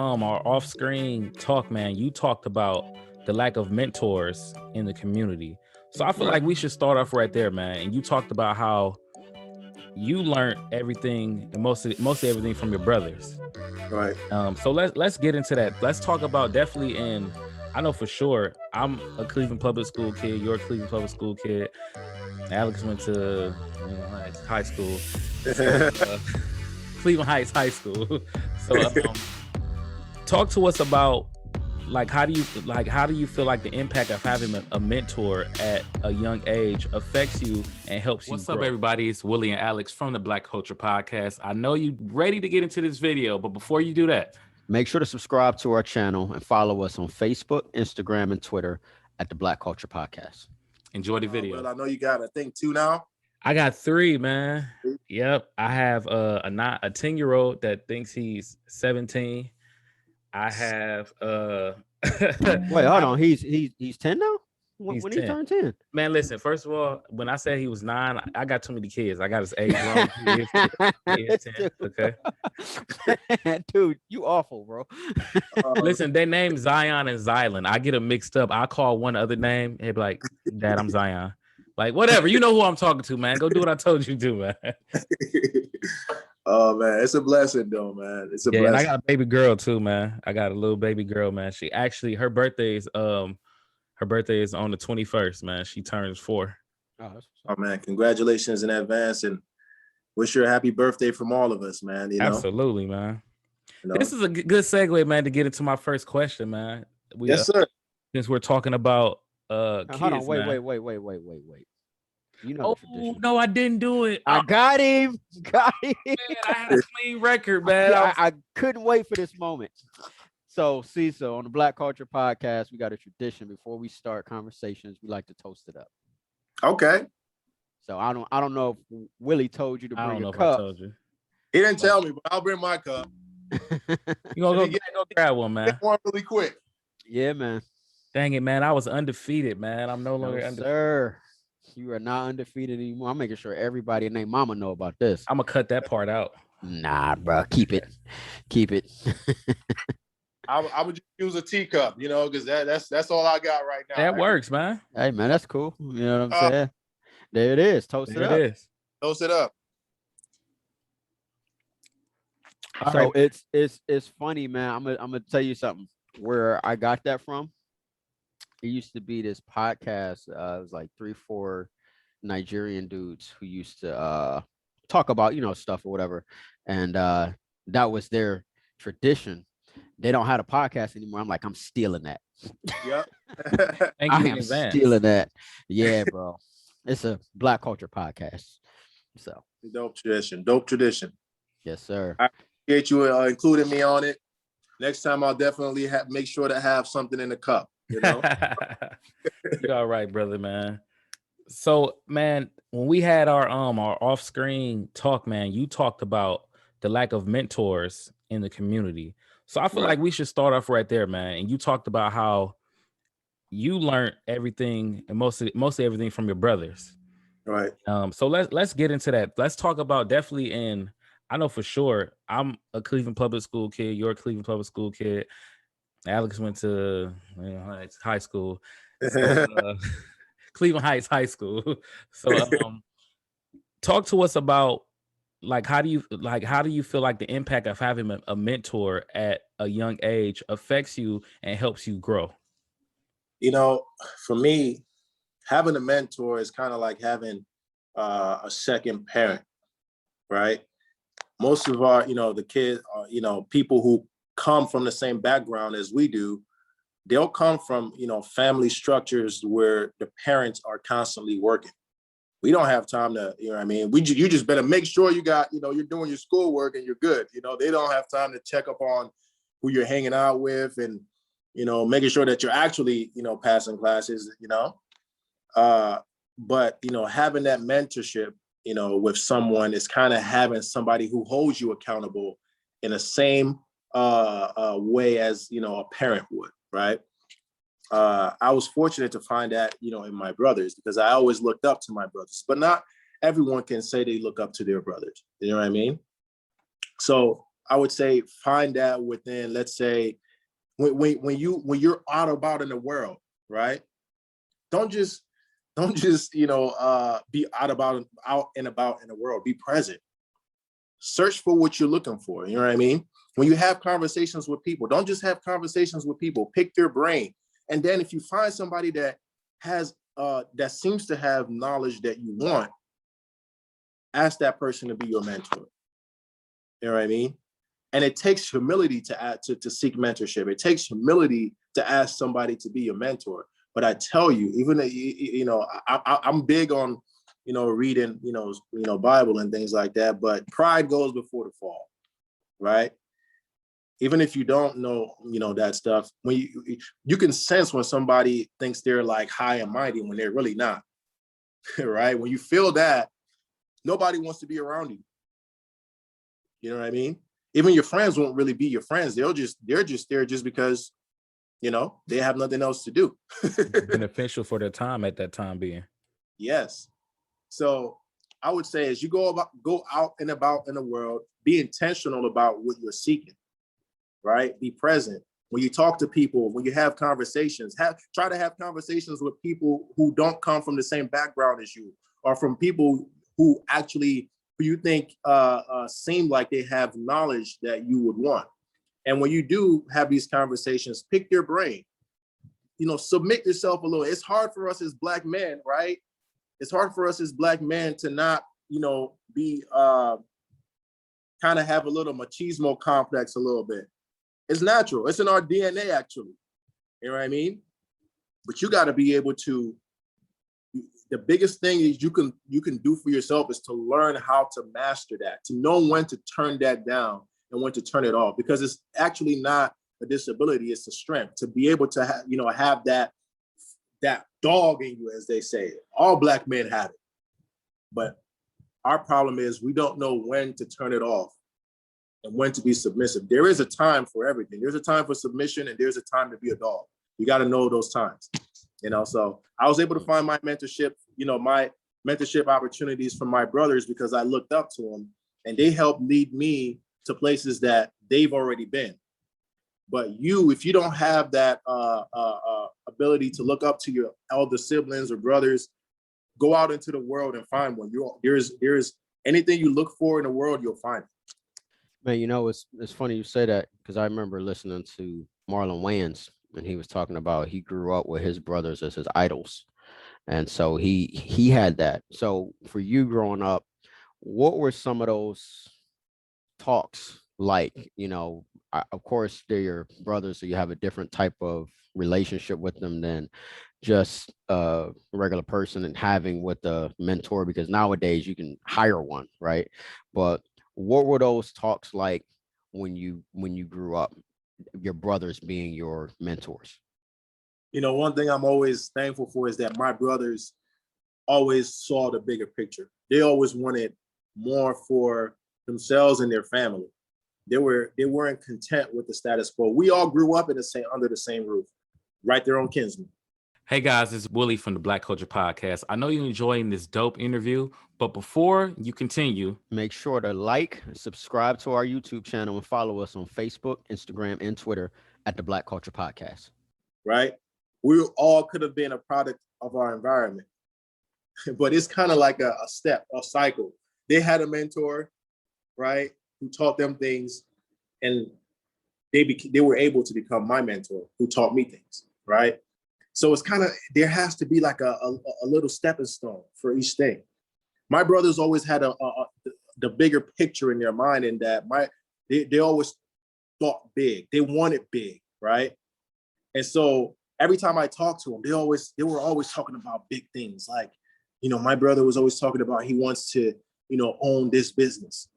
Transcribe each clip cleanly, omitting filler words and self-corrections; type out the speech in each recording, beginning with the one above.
our off-screen talk, man, you talked about the lack of mentors in the community. So I feel like we should start off right there, man. And you talked about how you learned everything, and mostly everything from your brothers. Right. So let's get into that. Let's talk about definitely I know for sure I'm a Cleveland public school kid. You're a Cleveland public school kid. Alex went to high school. So, Cleveland Heights High School. So talk to us about how do you feel like the impact of having a mentor at a young age affects you and helps you grow? What's up, everybody? It's Willie and Alex from the Black Culture Podcast. I know you're ready to get into this video, but before you do that, make sure to subscribe to our channel and follow us on Facebook, Instagram, and Twitter at the Black Culture Podcast. Enjoy the video. Well, I know you got, I think, 2 now. I got 3, man. Yep. I have a 10-year-old that thinks he's 17. I have wait, hold on. He's 10 now? When 10. He turned 10? Man, listen, first of all, when I said he was 9, I got too many kids. I got his age wrong. He is 10. Okay. Dude, you awful, bro. Listen, they named Zion and Zylan. I get them mixed up. I call one other name. He'd be like, Dad, I'm Zion. Like, whatever. You know who I'm talking to, man. Go do what I told you to, man. Oh, man. It's a blessing, though, man. It's a blessing. And I got a baby girl, too, man. I got a little baby girl, man. She actually, her birthday is on the 21st, man. She turns 4. Oh, man. Congratulations in advance, and wish her a happy birthday from all of us, man. You know? Absolutely, man. You know? This is a good segue, man, to get into my first question, man. Yes, sir. Since we're talking about kids, hold on, wait. You know the tradition. No, I didn't do it. I got him. Man, I had a clean record, man. I couldn't wait for this moment. So, Cecil, on the Black Culture Podcast, we got a tradition. Before we start conversations, we like to toast it up. Okay. So I don't know if Willie told you to bring a cup. I told you. He didn't tell me, but I'll bring my cup. You gonna go grab one, man? Get one really quick. Yeah, man. Dang it, man! I was undefeated, man. I'm no longer undefeated. Sir. You are not undefeated anymore. I'm making sure everybody and their mama know about this. I'm gonna cut that part out. Nah, bro. Keep it. I would just use a teacup, you know, because that's all I got right now. That works, man. Hey, man, that's cool. You know what I'm saying? There it is. Toast it up. Toast it up. So it's funny, man. I'm gonna tell you something. Where I got that from. It used to be this podcast. It was like 3-4 Nigerian dudes who used to talk about, stuff or whatever. And that was their tradition. They don't have a podcast anymore. I'm like, I'm stealing that. Yep. I am stealing that. Yeah, bro. It's a Black Culture Podcast. So dope tradition. Yes, sir. I appreciate you including me on it. Next time I'll definitely make sure to have something in the cup. You know? You're all right, brother, man. So, man, when we had our off-screen talk, man, you talked about the lack of mentors in the community. So I feel like we should start off right there, man. And you talked about how you learned everything and mostly everything from your brothers. Right. So let's get into that. Let's talk about definitely I know for sure I'm a Cleveland public school kid. You're a Cleveland public school kid. Alex went to high school, Cleveland Heights High School. So, talk to us about how do you feel like the impact of having a mentor at a young age affects you and helps you grow? You know, for me, having a mentor is kind of like having a second parent, right? Most of our, the kids, people who come from the same background as we do, they'll come from, family structures where the parents are constantly working. We don't have time to, you just better make sure you got, you're doing your schoolwork and you're good. They don't have time to check up on who you're hanging out with and, making sure that you're actually, passing classes, but, having that mentorship, with someone is kind of having somebody who holds you accountable in the same way as a parent would, right? I was fortunate to find that in my brothers, because I always looked up to my brothers, but not everyone can say they look up to their brothers. You know what I mean? So I would say find that within, let's say, when you're out about in the world, right? Don't just be out and about in the world. Be present. Search for what you're looking for. You know what I mean? When you have conversations with people, don't just have conversations with people. Pick their brain, and then if you find somebody that has that seems to have knowledge that you want, ask that person to be your mentor. You know what I mean? And it takes humility to seek mentorship. It takes humility to ask somebody to be your mentor. But I tell you, even I'm big on reading Bible and things like that. But pride goes before the fall, right? Even if you don't know that stuff, when you can sense when somebody thinks they're like high and mighty when they're really not, right? When you feel that, nobody wants to be around you. You know what I mean? Even your friends won't really be your friends. They're just there just because, they have nothing else to do. Beneficial for their time at that time being. Yes. So I would say as you go out and about in the world, be intentional about what you're seeking, right? Be present. When you talk to people, when you have conversations, try to have conversations with people who don't come from the same background as you, or from people who you think seem like they have knowledge that you would want. And when you do have these conversations, pick their brain. Submit yourself a little. It's hard for us as Black men, right? It's hard for us as Black men to not, be kind of have a little machismo complex a little bit. It's natural. It's in our DNA, actually. You know what I mean? But you got to be able to. The biggest thing is you can do for yourself is to learn how to master that, to know when to turn that down and when to turn it off, because it's actually not a disability, it's a strength to be able to have that dog in you, as they say. All Black men have it, but our problem is we don't know when to turn it off and when to be submissive. There is a time for everything. There's a time for submission and there's a time to be a dog. You got to know those times. So I was able to find my mentorship opportunities from my brothers because I looked up to them and they helped lead me to places that they've already been. But if you don't have that ability to look up to your elder siblings or brothers, go out into the world and find one. There's anything you look for in the world, you'll find it. Man, it's funny you say that because I remember listening to Marlon Wayans. And he was talking about he grew up with his brothers as his idols. And so he had that. So for you growing up, what were some of those talks like? Of course, they're your brothers, so you have a different type of relationship with them than just a regular person and having with a mentor, because nowadays you can hire one, right? But what were those talks like when you grew up? Your brothers being your mentors? One thing I'm always thankful for is that my brothers always saw the bigger picture. They always wanted more for themselves and their family. They weren't content with the status quo. We all grew up under the same roof, right there on Kinsman. Hey guys, it's Willie from the Black Culture Podcast. I know you're enjoying this dope interview, but before you continue, make sure to like, subscribe to our YouTube channel, and follow us on Facebook, Instagram, and Twitter at the Black Culture Podcast. Right? We all could have been a product of our environment, but it's kind of like a cycle. They had a mentor, right, who taught them things, and they were able to become my mentor, who taught me things, right? So it's kind of, there has to be like a little stepping stone for each thing. My brothers always had the bigger picture in their mind, and that they always thought big. They wanted big, right? And so every time I talked to them, they were always talking about big things. Like, my brother was always talking about he wants to, own this business.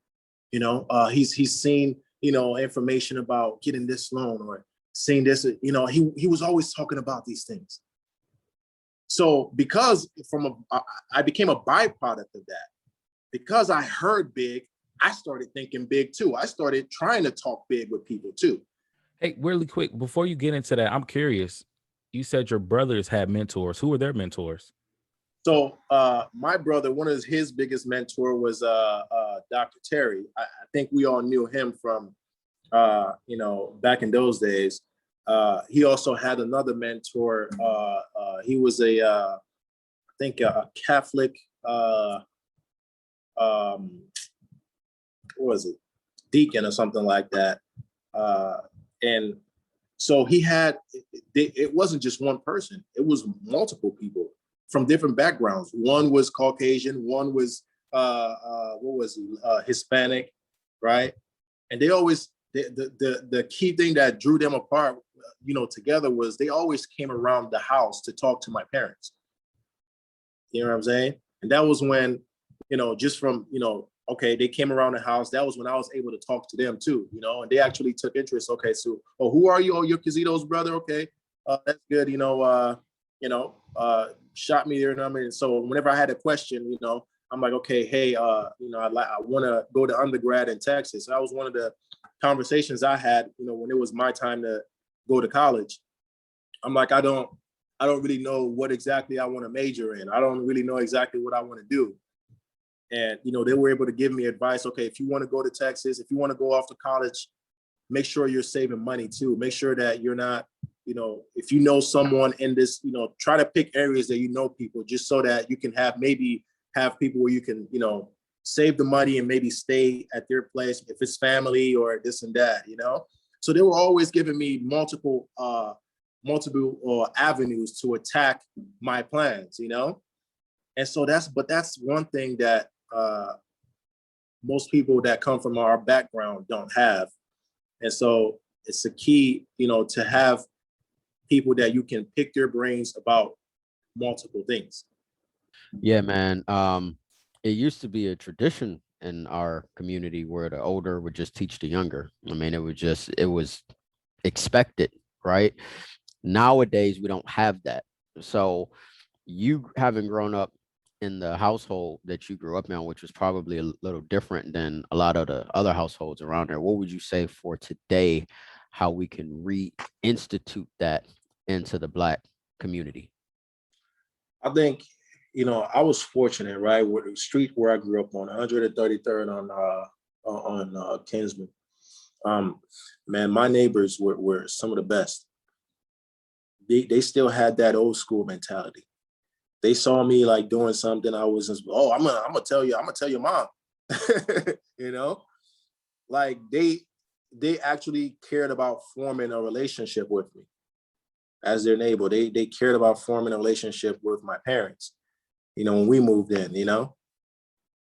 He's seen, information about getting this loan or seeing this, he was always talking about these things. So because I became a byproduct of that, because I heard big, I started thinking big too. I started trying to talk big with people too. Hey, really quick, before you get into that, I'm curious. You said your brothers had mentors. Who were their mentors? So my brother, one of his biggest mentor was Dr. Terry. I think we all knew him from back in those days. He also had another mentor. He was I think a Catholic, what was it, deacon or something like that. And so he had, it wasn't just one person, it was multiple people from different backgrounds. One was Caucasian, one was, what was he, Hispanic, right? And they always, the key thing that drew them apart, together was they always came around the house to talk to my parents. You know what I'm saying? And that was when, just from, okay, they came around the house. That was when I was able to talk to them too, and they actually took interest. Okay, so, who are you? Oh, you're Cazito's brother. Okay, that's good. Shot me their number. And so whenever I had a question, I'm like, okay, hey, I want to go to undergrad in Texas. That was one of the conversations I had, when it was my time to go to college. I'm like, I don't really know what exactly I want to major in. I don't really know exactly what I want to do. And, they were able to give me advice. Okay, if you want to go to Texas, if you want to go off to college, make sure you're saving money too. Make sure that you're not, if you know someone in this, try to pick areas that people, just so that you can have people where you can, save the money and maybe stay at their place if it's family or this and that, So they were always giving me multiple avenues to attack my plans, And so that's one thing that most people that come from our background don't have. And so it's a key, to have people that you can pick their brains about multiple things. Yeah, man. It used to be a tradition in our community where the older would just teach the younger. I mean, it was expected, right? Nowadays, we don't have that. So you having grown up in the household that you grew up in, which was probably a little different than a lot of the other households around there, what would you say for today, how we can reinstitute that into the Black community? I think, I was fortunate, right? With the street where I grew up on 133rd on Kinsman. Man, my neighbors were some of the best. They still had that old school mentality. They saw me like doing something. I was just, I'm gonna tell your mom. Like they actually cared about forming a relationship with me as their neighbor. They cared about forming a relationship with my parents, when we moved in,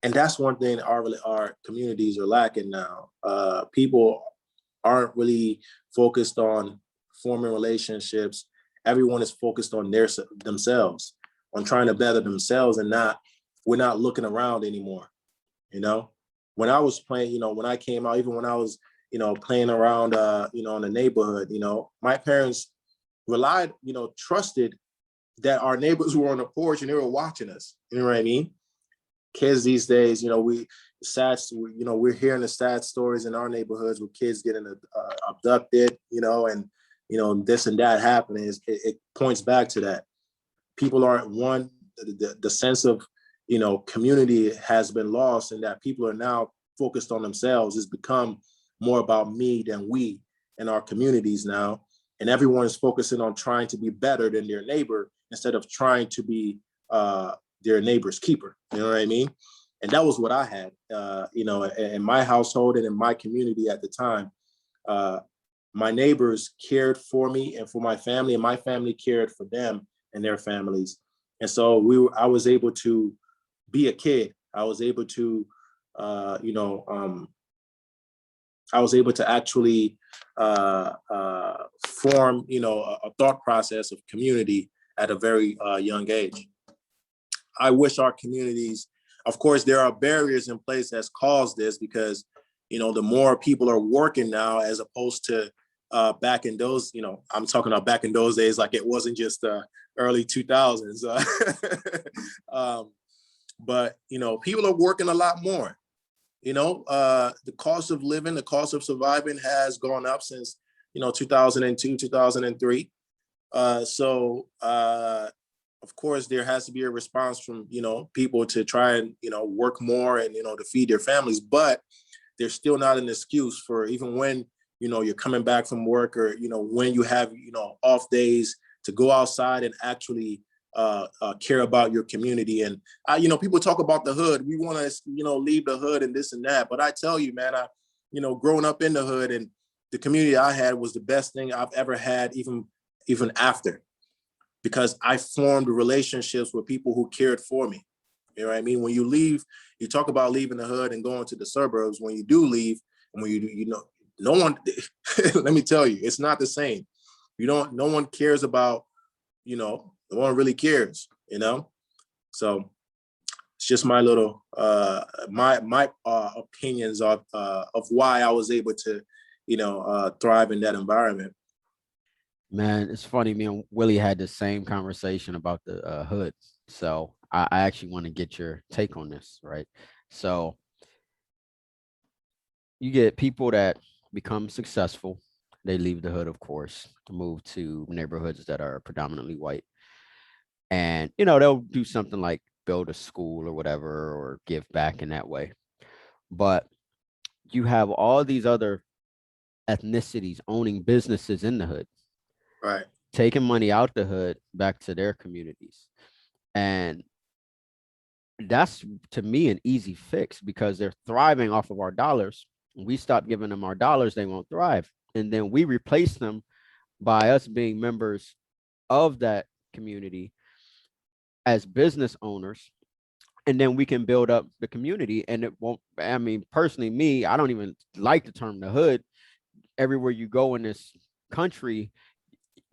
And that's one thing our communities are lacking now. People aren't really focused on forming relationships. Everyone is focused on themselves, on trying to better themselves, and we're not looking around anymore. When I was playing, when I came out, even when I was, playing around, in the neighborhood, my parents relied, trusted that our neighbors were on the porch and they were watching us. You know what I mean? Kids these days, we're hearing the sad stories in our neighborhoods with kids getting abducted, and, this and that happening. It points back to that. People aren't the sense of, community has been lost, and that people are now focused on themselves. It's become more about me than we in our communities now. And everyone is focusing on trying to be better than their neighbor instead of trying to be their neighbor's keeper. You know what I mean? And that was what I had, in my household and in my community at the time. My neighbors cared for me and for my family, and my family cared for them and their families. And so I was able to be a kid. I was able to, actually form, a thought process of community at a very young age. I wish our communities, of course, there are barriers in place that's caused this because, the more people are working now, as opposed to back in those, I'm talking about back in those days, like it wasn't just early 2000s. But, people are working a lot more. The cost of living, the cost of surviving has gone up since, 2002, 2003. Of course, there has to be a response from, people to try and, work more and, to feed their families. But there's still not an excuse for, even when you're coming back from work, or, when you have, off days, to go outside and actually care about your community. And people talk about the hood. We want to, leave the hood and this and that. But I tell you, man, growing up in the hood, and the community I had was the best thing I've ever had, even after, because I formed relationships with people who cared for me. You know what I mean? When you leave, you talk about leaving the hood and going to the suburbs. When you do leave, and when no one, let me tell you, it's not the same. No one cares about, no one really cares, So it's just my little, my opinions of why I was able to, thrive in that environment. Man, it's funny. Me and Willie had the same conversation about the hood. So I actually want to get your take on this, right? So you get people that become successful. They leave the hood, of course, to move to neighborhoods that are predominantly white. And, they'll do something like build a school or whatever, or give back in that way. But you have all these other ethnicities owning businesses in the hood, right? Taking money out the hood back to their communities. And that's, to me, an easy fix, because they're thriving off of our dollars. We stop giving them our dollars, they won't thrive. And then we replace them by us being members of that community as business owners. And then we can build up the community. And it won't, personally, me, I don't even like the term the hood. Everywhere you go in this country,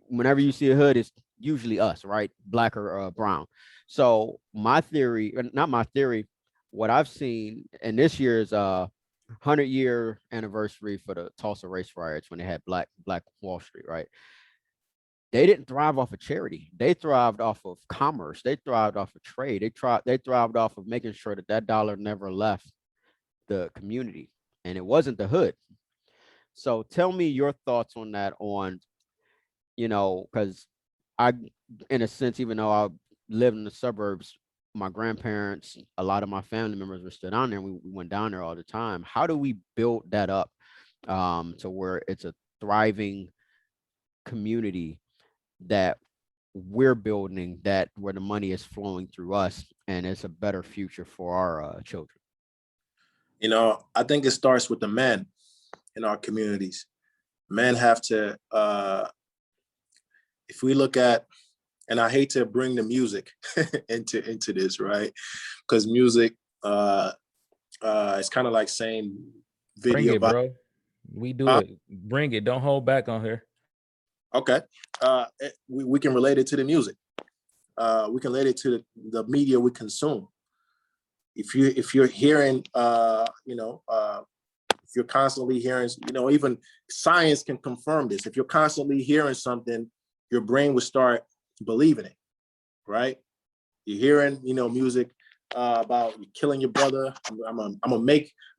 whenever you see a hood, it's usually us, right? Black or brown. So my theory, not my theory, what I've seen, and this year's 100-year anniversary for the Tulsa race riots, when they had Black Wall Street, right? They didn't thrive off of charity. They thrived off of commerce. They thrived off of trade. They thrived off of making sure that dollar never left the community, and it wasn't the hood. So tell me your thoughts on that, because I, in a sense, even though I live in the suburbs, my grandparents, a lot of my family members were still down there. We went down there all the time. How do we build that up to where it's a thriving community that we're building, that where the money is flowing through us, and it's a better future for our children? I think it starts with the men in our communities. Men have to, if we look at, and I hate to bring the music into this, right? Because music, it's kind of like saying video. Bring it, bro. We do it. Bring it. Don't hold back on here. Okay. We can relate it to the music. We can relate it to the media we consume. If you're hearing, if you're constantly hearing, even science can confirm this. If you're constantly hearing something, your brain will start believing it, right? You're hearing, music about you killing your brother. I'm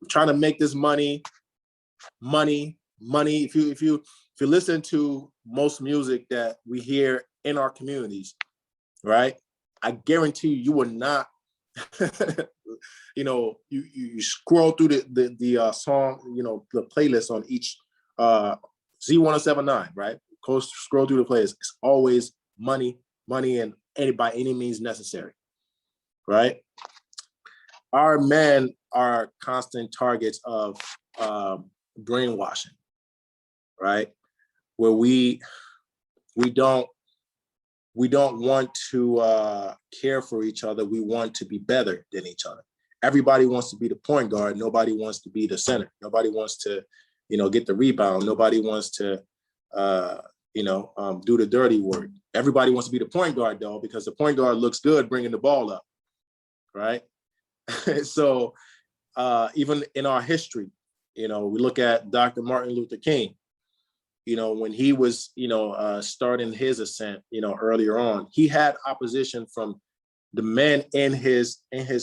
trying to make this money. If you listen to most music that we hear in our communities, right? I guarantee you will not, you scroll through the song, the playlist on each Z1079, right? Scroll through the playlist. It's always money, and by any means necessary, right? Our men are constant targets of brainwashing, right? Where we don't want to care for each other. We want to be better than each other. Everybody wants to be the point guard. Nobody wants to be the center. Nobody wants to, get the rebound. Nobody wants to, do the dirty work. Everybody wants to be the point guard, though, because the point guard looks good bringing the ball up, right? So even in our history, we look at Dr. Martin Luther King. When he was, starting his ascent, earlier on, he had opposition from the men in his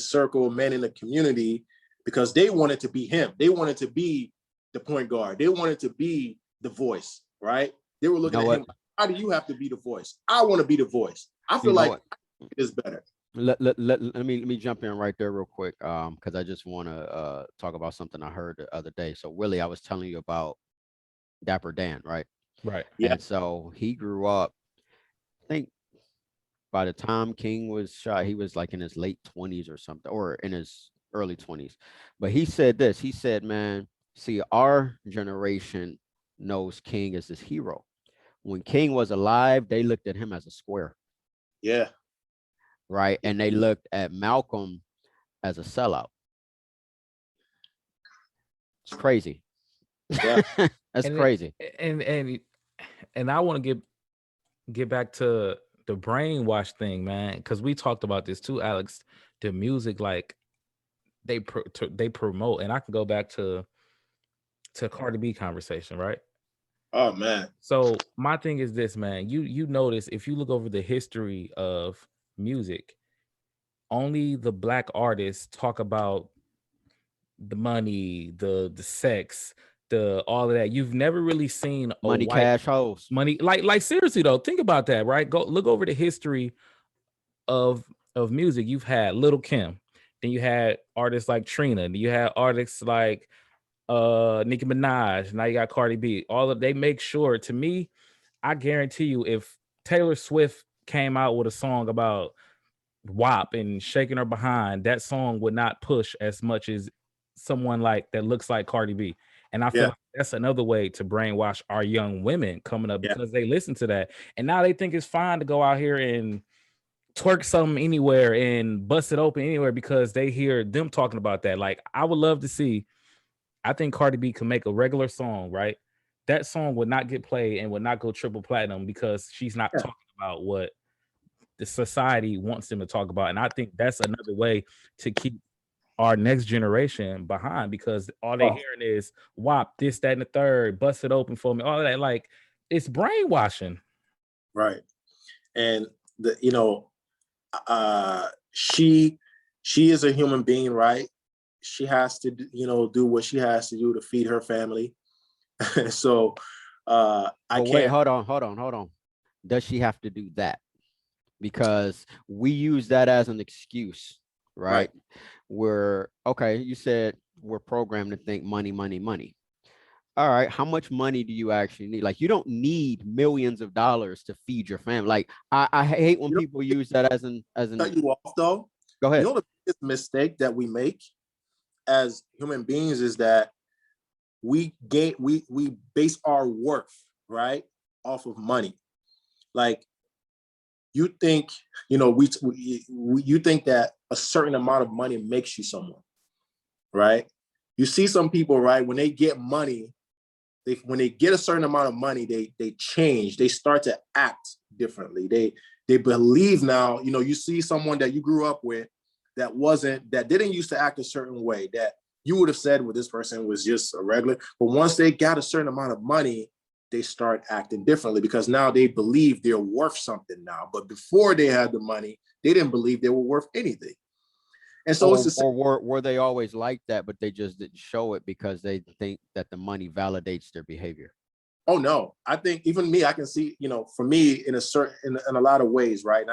circle, men in the community, because they wanted to be him. They wanted to be the point guard. They wanted to be the voice, right? They were looking at him. How do you have to be the voice? I want to be the voice. I feel like it is better. Let me jump in right there real quick, because I just want to talk about something I heard the other day. So Willie, I was telling you about Dapper Dan, right? Right. Yeah. And so he grew up, I think by the time King was shot, he was like in his late 20s or something, or in his early 20s. But he said this, he said, man, see, our generation knows King as this hero. When King was alive, they looked at him as a square, Yeah. right? And they looked at Malcolm as a sellout. It's crazy. Yeah. That's And crazy. and I want to get back to the brainwash thing, man, because we talked about this too, Alex. The music, like they promote, and I can go back to Cardi B conversation, right? Oh man. So my thing is this, man. You notice if you look over the history of music, only the black artists talk about the money, the sex, the all of that. You've never really seen a Money, white cash, hoes. money like seriously though. Think about that, right? Go look over the history of music. You've had Little Kim, then you had artists like Trina, then you had artists like Nicki Minaj, now you got Cardi B. All of they make sure, to me, I guarantee you, if Taylor Swift came out with a song about WAP and shaking her behind, that song would not push as much as someone like that looks like Cardi B. And I feel Yeah. like that's another way to brainwash our young women coming up, Yeah. because they listen to that. And now they think it's fine to go out here and twerk something anywhere and bust it open anywhere because they hear them talking about that. Like, I would love to see, I think Cardi B could make a regular song, right? That song would not get played and would not go triple platinum because she's not Yeah. talking about what the society wants them to talk about. And I think that's another way to keep our next generation behind, because all they're Oh, hearing is WAP, this, that, and the third, bust it open for me, all of that. Like, it's brainwashing. right. And the she is a human being, right? She has to do what she has to do to feed her family. So I But wait, can't. hold on. Does she have to do that? Because we use that as an excuse, Right. right? We're okay, you said we're programmed to think money, money, money. All right, how much money do you actually need? Like, you don't need millions of dollars to feed your family. Like, I hate when You know, people use that as an cut you off though. go You ahead. know, the biggest mistake that we make as human beings is that we base our worth, right, off of money. Like, you think, you think that a certain amount of money makes you someone, right? You see some people, right, when they get money, when they get a certain amount of money, they change, they start to act differently. They believe now, you see someone that you grew up with that didn't used to act a certain way, that you would have said, well, this person was just a regular, but once they got a certain amount of money, they start acting differently because now they believe they're worth something now. But before they had the money, they didn't believe they were worth anything. And so it's the same. Or were they always like that, but they just didn't show it because they think that the money validates their behavior? Oh no, I think even me, I can see, for me in a lot of ways, right?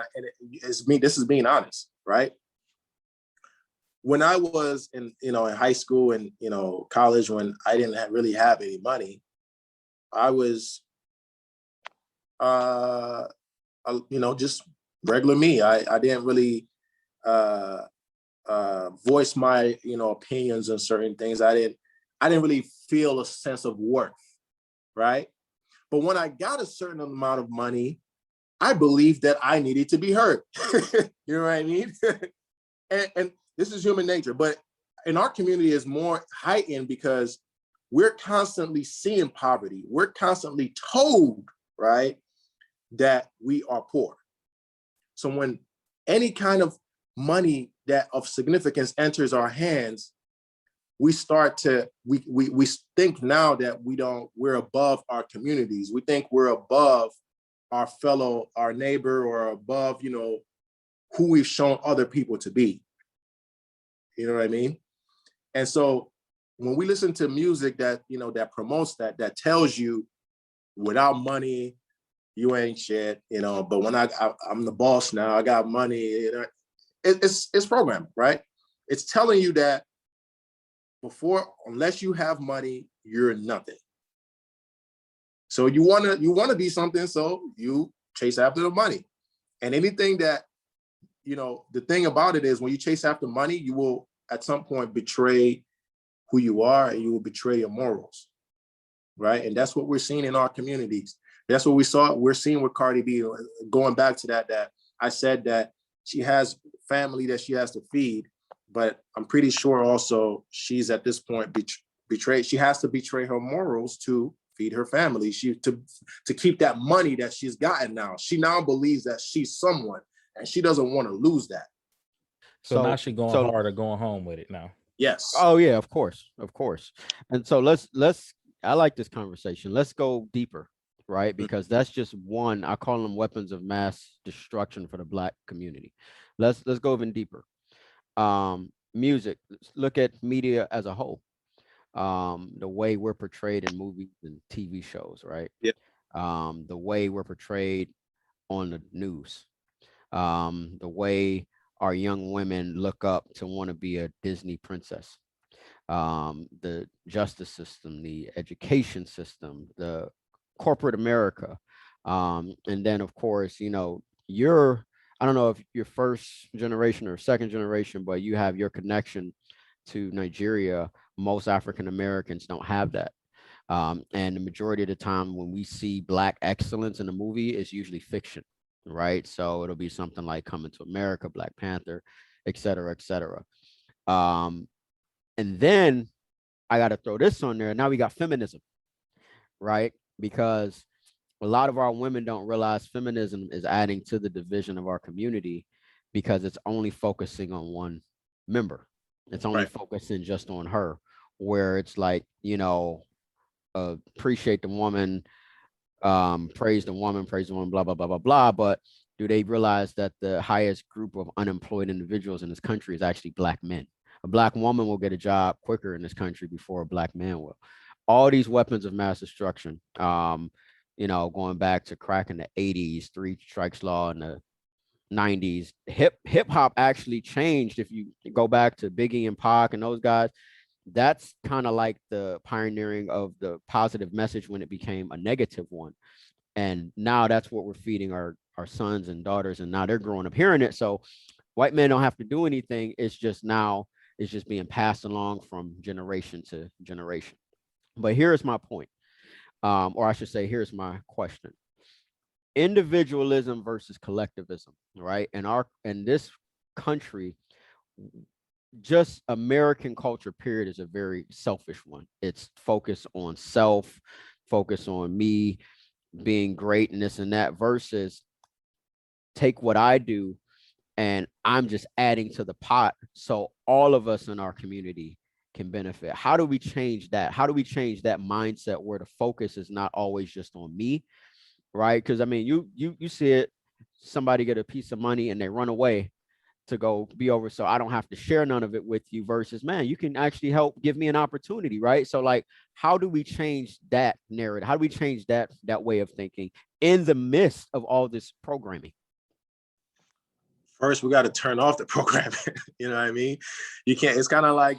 It's me, this is being honest, right? When I was in high school and, college, when I didn't really have any money, I was, just regular me. I didn't really voice my, opinions on certain things. I didn't really feel a sense of worth, right? But when I got a certain amount of money, I believed that I needed to be heard. You know what I mean? and this is human nature, but in our community is more heightened because we're constantly seeing poverty. We're constantly told, right, that we are poor. So when any kind of money that of significance enters our hands, we start to we think now that we're above our communities. We think we're above our neighbor, or above, who we've shown other people to be. You know what I mean? And so when we listen to music that, that promotes that tells you without money, you ain't shit, but when I'm the boss now, I got money, it's programmed, right? It's telling you that unless you have money, you're nothing. So you wanna be something, so you chase after the money. And anything that, the thing about it is when you chase after money, you will at some point betray who you are and you will betray your morals, right? And that's what we're seeing in our communities. That's what we're seeing with Cardi B. Going back to that I said that she has family that she has to feed, but I'm pretty sure also she's at this point betrayed. She has to betray her morals to feed her family. To keep that money that she's gotten now. She now believes that she's someone, and she doesn't want to lose that. So now she going hard or going home with it now. Yes. Oh yeah, of course. And so let's I like this conversation. Let's go deeper, right? Because that's just one, I call them weapons of mass destruction for the Black community. Let's go even deeper. Music, look at media as a whole. The way we're portrayed in movies and TV shows, right? Yeah. The way we're portrayed on the news, the way our young women look up to want to be a Disney princess, the justice system, the education system, the corporate America. And then of course, I don't know if you're first generation or second generation, but you have your connection to Nigeria. Most African Americans don't have that. And the majority of the time when we see Black excellence in a movie, it's usually fiction, right? So it'll be something like Coming to America, Black Panther, et cetera, et cetera. And then I got to throw this on there. Now we got feminism, right? Because a lot of our women don't realize feminism is adding to the division of our community because it's only focusing on one member. It's only focusing just on her, where it's like, appreciate the woman, praise the woman, blah, blah, blah, blah, blah. But do they realize that the highest group of unemployed individuals in this country is actually Black men? A Black woman will get a job quicker in this country before a Black man will. All these weapons of mass destruction, going back to crack in the 80s, three strikes law in the 90s, hip hop actually changed. If you go back to Biggie and Pac and those guys, that's kind of like the pioneering of the positive message when it became a negative one. And now that's what we're feeding our sons and daughters, and now they're growing up hearing it. So white men don't have to do anything. It's just being passed along from generation to generation. But here's my point, or I should say, here's my question. Individualism versus collectivism, right? In this country, just American culture, period, is a very selfish one. It's focused on self, focus on me being great and this and that, versus take what I do and I'm just adding to the pot so all of us in our community can benefit. How do we change that? How do we change that mindset where the focus is not always just on me, right? Because I mean, you see it, somebody get a piece of money and they run away to go be over, so I don't have to share none of it with you, versus, man, you can actually help give me an opportunity, right? So like, how do we change that narrative? How do we change that way of thinking in the midst of all this programming? First, we got to turn off the programming. You know what I mean? You can't, it's kind of like,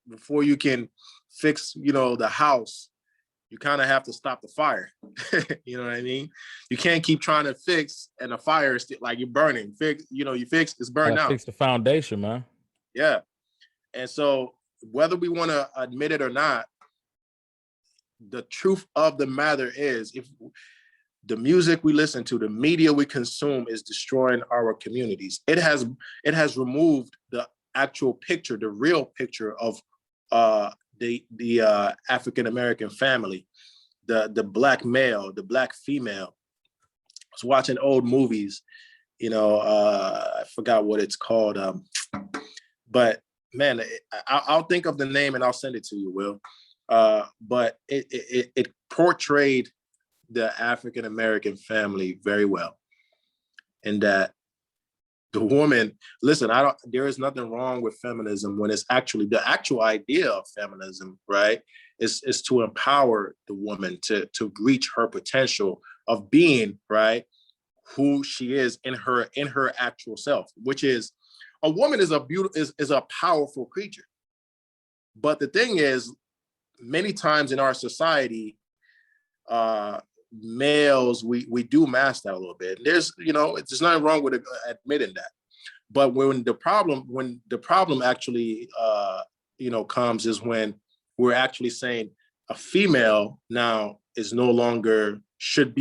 before you can fix, the house, you kind of have to stop the fire. You know what I mean? You can't keep trying to fix and the fire is still like you're burning. You fix, it's burned out. Fix the foundation, man. Yeah. And so whether we want to admit it or not, the truth of the matter is, if the music we listen to, the media we consume is destroying our communities. It has removed the actual picture, the real picture of the African-American family, the Black male, the Black female. I was watching old movies, I forgot what it's called. But man, I'll think of the name and I'll send it to you, Will. But it portrayed the African-American family very well. And that the woman, listen, there is nothing wrong with feminism when it's actually the actual idea of feminism, right? Is to empower the woman to reach her potential of being, right, who she is in her actual self, which is a woman is a powerful creature. But the thing is, many times in our society, males, we do mask that a little bit. There's, there's nothing wrong with admitting that. But when the problem actually, comes is when we're actually saying a female now is no longer should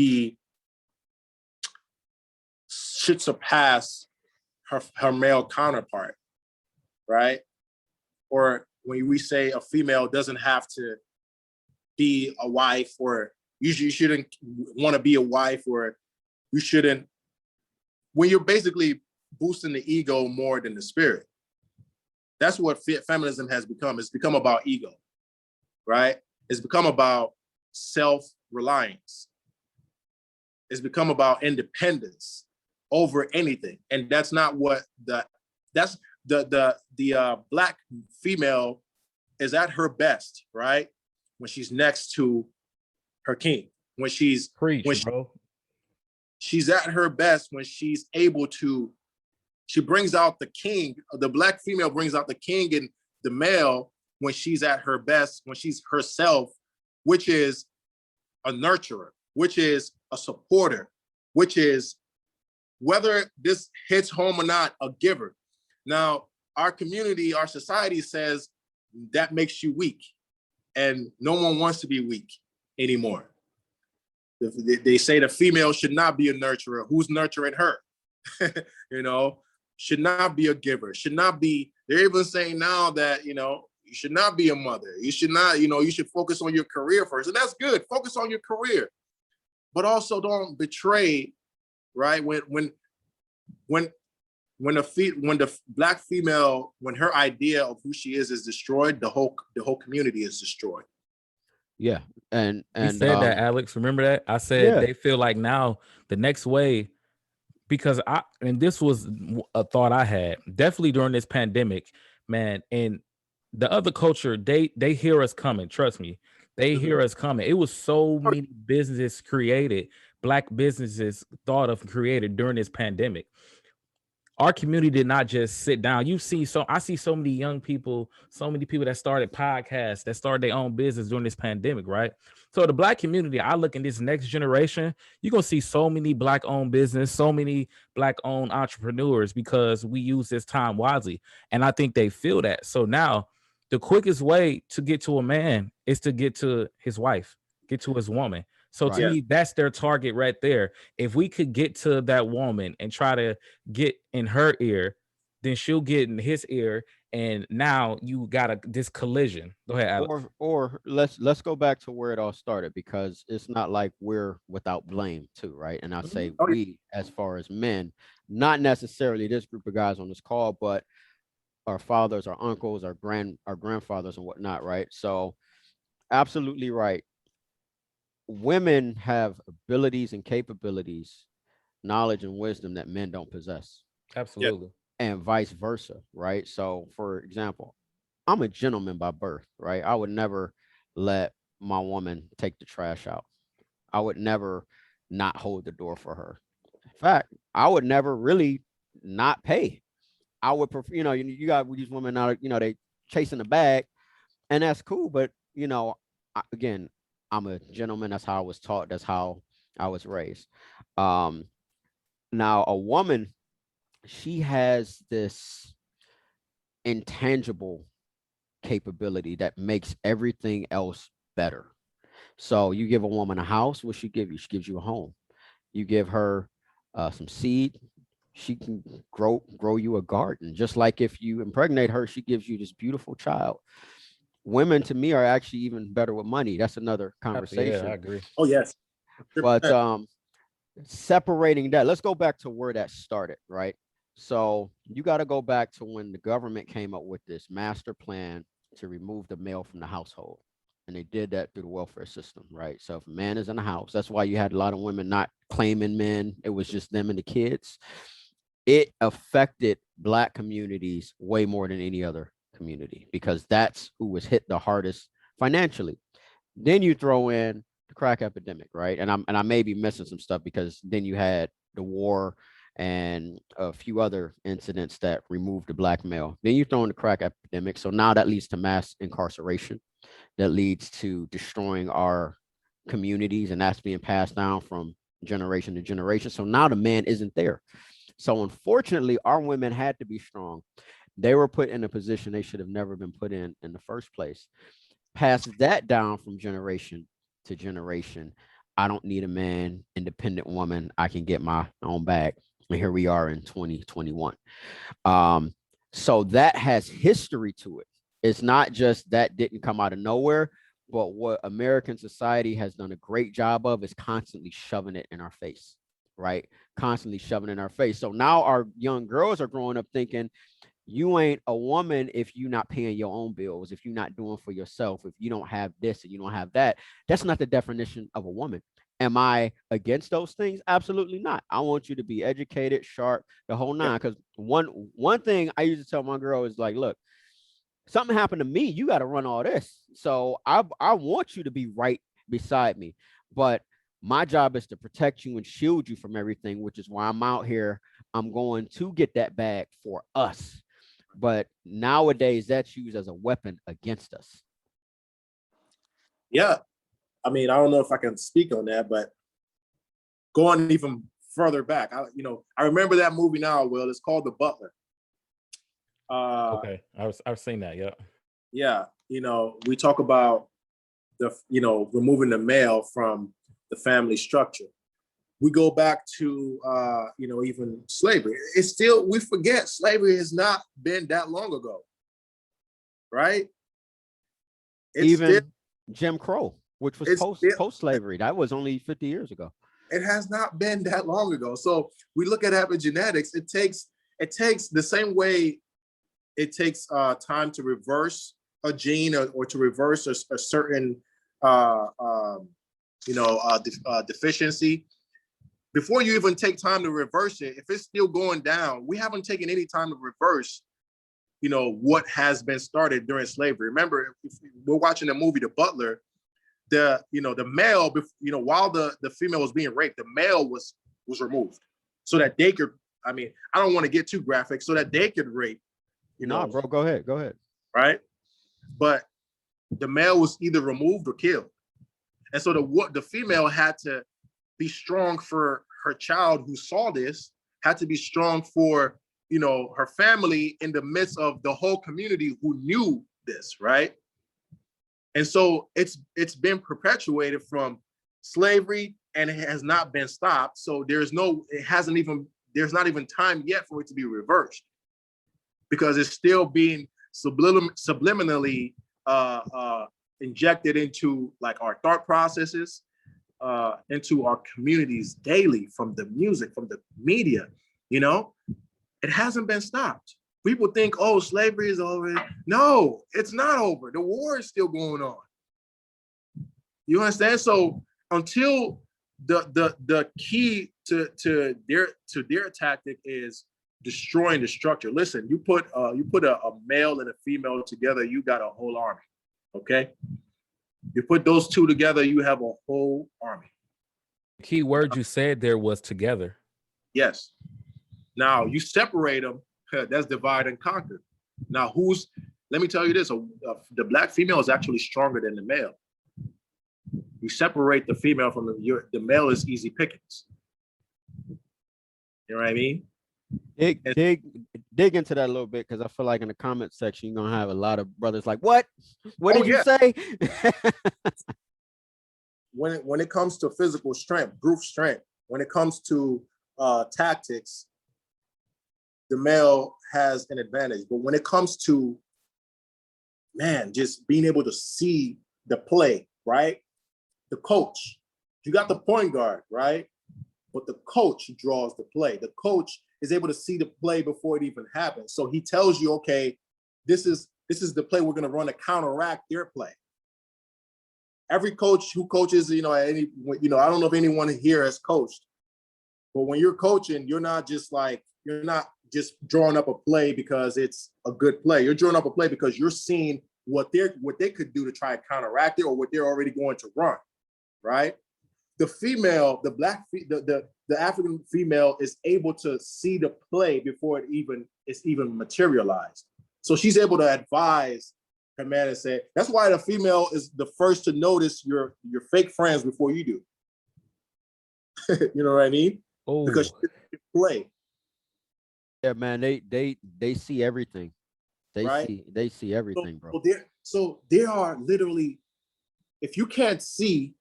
surpass her male counterpart, right? Or when we say a female doesn't have to be a wife, or you shouldn't want to be a wife, or you shouldn't, when you're basically boosting the ego more than the spirit. That's what feminism has become. It's become about ego, right? It's become about self-reliance. It's become about independence over anything. And that's not what the Black female is at her best, right? When she's next to her king, when she's she's at her best, when she's able to, she brings out the king. The Black female brings out the king in the male when she's at her best, when she's herself, which is a nurturer, which is a supporter, which is, whether this hits home or not, a giver. Now, our community, our society says that makes you weak, and no one wants to be weak anymore. They say the female should not be a nurturer. Who's nurturing her? Should not be a giver, should not be, they're even saying now that, you should not be a mother. You should not, you should focus on your career first. And that's good, focus on your career. But also don't betray, right? When the Black female, when her idea of who she is destroyed, the whole community is destroyed. Yeah. And you said that, Alex. Remember that? I said they feel like now the next way, because and this was a thought I had definitely during this pandemic, man. And the other culture, they hear us coming. Trust me, they hear us coming. It was so many businesses created, Black businesses thought of created during this pandemic. Our community did not just sit down. I see so many young people, so many people that started podcasts, that started their own business during this pandemic, right? So the Black community, I look in this next generation, you're going to see so many Black owned business, so many Black owned entrepreneurs, because we use this time wisely. And I think they feel that. So now the quickest way to get to a man is to get to his wife, get to his woman. So to me, that's their target right there. If we could get to that woman and try to get in her ear, then she'll get in his ear, and now you got this collision. Go ahead, Alex. Or let's go back to where it all started, because it's not like we're without blame too, right? And I say we, as far as men, not necessarily this group of guys on this call, but our fathers, our uncles, our grandfathers and whatnot, right? So absolutely right. Women have abilities and capabilities, knowledge and wisdom that men don't possess. Absolutely. And vice versa, right? So for example, I'm a gentleman by birth, right? I would never let my woman take the trash out. I would never not hold the door for her. In fact, I would never really not pay. I would prefer, you got these women out, they chasing the bag, and that's cool. But, again, I'm a gentleman. That's how I was taught. That's how I was raised. Now a woman, she has this intangible capability that makes everything else better. So you give a woman a house, what she give you? She gives you a home. You give her some seed, she can grow you a garden. Just like if you impregnate her, she gives you this beautiful child. Women, to me, are actually even better with money. That's another conversation. Yeah, I agree. Oh, yes. But separating that, let's go back to where that started, right? So you got to go back to when the government came up with this master plan to remove the male from the household. And they did that through the welfare system, right? So if a man is in the house, that's why you had a lot of women not claiming men. It was just them and the kids. It affected Black communities way more than any other community, because that's who was hit the hardest financially. Then you throw in the crack epidemic, right? And I may be missing some stuff, because then you had the war and a few other incidents that removed the Black male. Then you throw in the crack epidemic. So now that leads to mass incarceration. That leads to destroying our communities, and that's being passed down from generation to generation. So now the man isn't there. So unfortunately, our women had to be strong. They were put in a position they should have never been put in the first place. Pass that down from generation to generation. I don't need a man, independent woman. I can get my own bag. And here we are in 2021. So that has history to it. It's not just that didn't come out of nowhere, but what American society has done a great job of is constantly shoving it in our face, right? Constantly shoving it in our face. So now our young girls are growing up thinking, you ain't a woman if you're not paying your own bills, if you're not doing for yourself, if you don't have this and you don't have that. That's not the definition of a woman. Am I against those things? Absolutely not. I want you to be educated, sharp, the whole nine. Because one thing I used to tell my girl is like, look, something happened to me, you got to run all this. So I want you to be right beside me. But my job is to protect you and shield you from everything, which is why I'm out here. I'm going to get that bag for us. But nowadays, that's used as a weapon against us. Yeah. I mean, I don't know if I can speak on that, but going even further back, I remember that movie now, Will. It's called The Butler. Okay, I've seen that. Yeah. Yeah. We talk about removing the male from the family structure. We go back to, even slavery. It's still, we forget slavery has not been that long ago, right? It's even still, Jim Crow, which was post-slavery. That was only 50 years ago. It has not been that long ago. So we look at epigenetics. It takes the same way it takes time to reverse a gene or to reverse a certain deficiency. Before you even take time to reverse it, if it's still going down, we haven't taken any time to reverse, what has been started during slavery. Remember, if we're watching the movie The Butler, the male, while the female was being raped, the male was removed so that they could, I don't want to get too graphic, so that they could rape. No, bro, go ahead. Right? But the male was either removed or killed. And so the female had to be strong for her child who saw this, had to be strong for, her family in the midst of the whole community who knew this, right? And so it's been perpetuated from slavery, and it has not been stopped. So there's not even time yet for it to be reversed, because it's still being subliminally injected into like our thought processes, into our communities daily, from the music, from the media. It hasn't been stopped. People think, oh, slavery is over. No, it's not over. The war is still going on. You understand? So until the key to their tactic is destroying the structure. Listen, you put a male and a female together, you got a whole army. Okay? You put those two together, you have a whole army. The key word you said there was together. Yes. Now you separate them, that's divide and conquer. Now let me tell you this, the black female is actually stronger than the male. You separate the female from the male is easy pickings. You know what I mean? Dig into that a little bit, because I feel like in the comment section you're gonna have a lot of brothers like, what did you say? When it comes to physical strength, group strength, when it comes to tactics, the male has an advantage. But when it comes to, just being able to see the play, right? The coach, you got the point guard, right? But the coach draws the play. The coach is able to see the play before it even happens. So he tells you, okay, this is the play we're going to run to counteract their play. Every coach who coaches, I don't know if anyone here has coached, but when you're coaching, you're not just drawing up a play because it's a good play. You're drawing up a play because you're seeing what they could do to try and counteract it, or what they're already going to run, right? The female, the African female is able to see the play before it's even materialized. So she's able to advise her man and say, that's why the female is the first to notice your fake friends before you do. You know what I mean? Oh, Because she play. Yeah, man, they see everything. Right? They see everything, bro. So there are literally, if you can't see,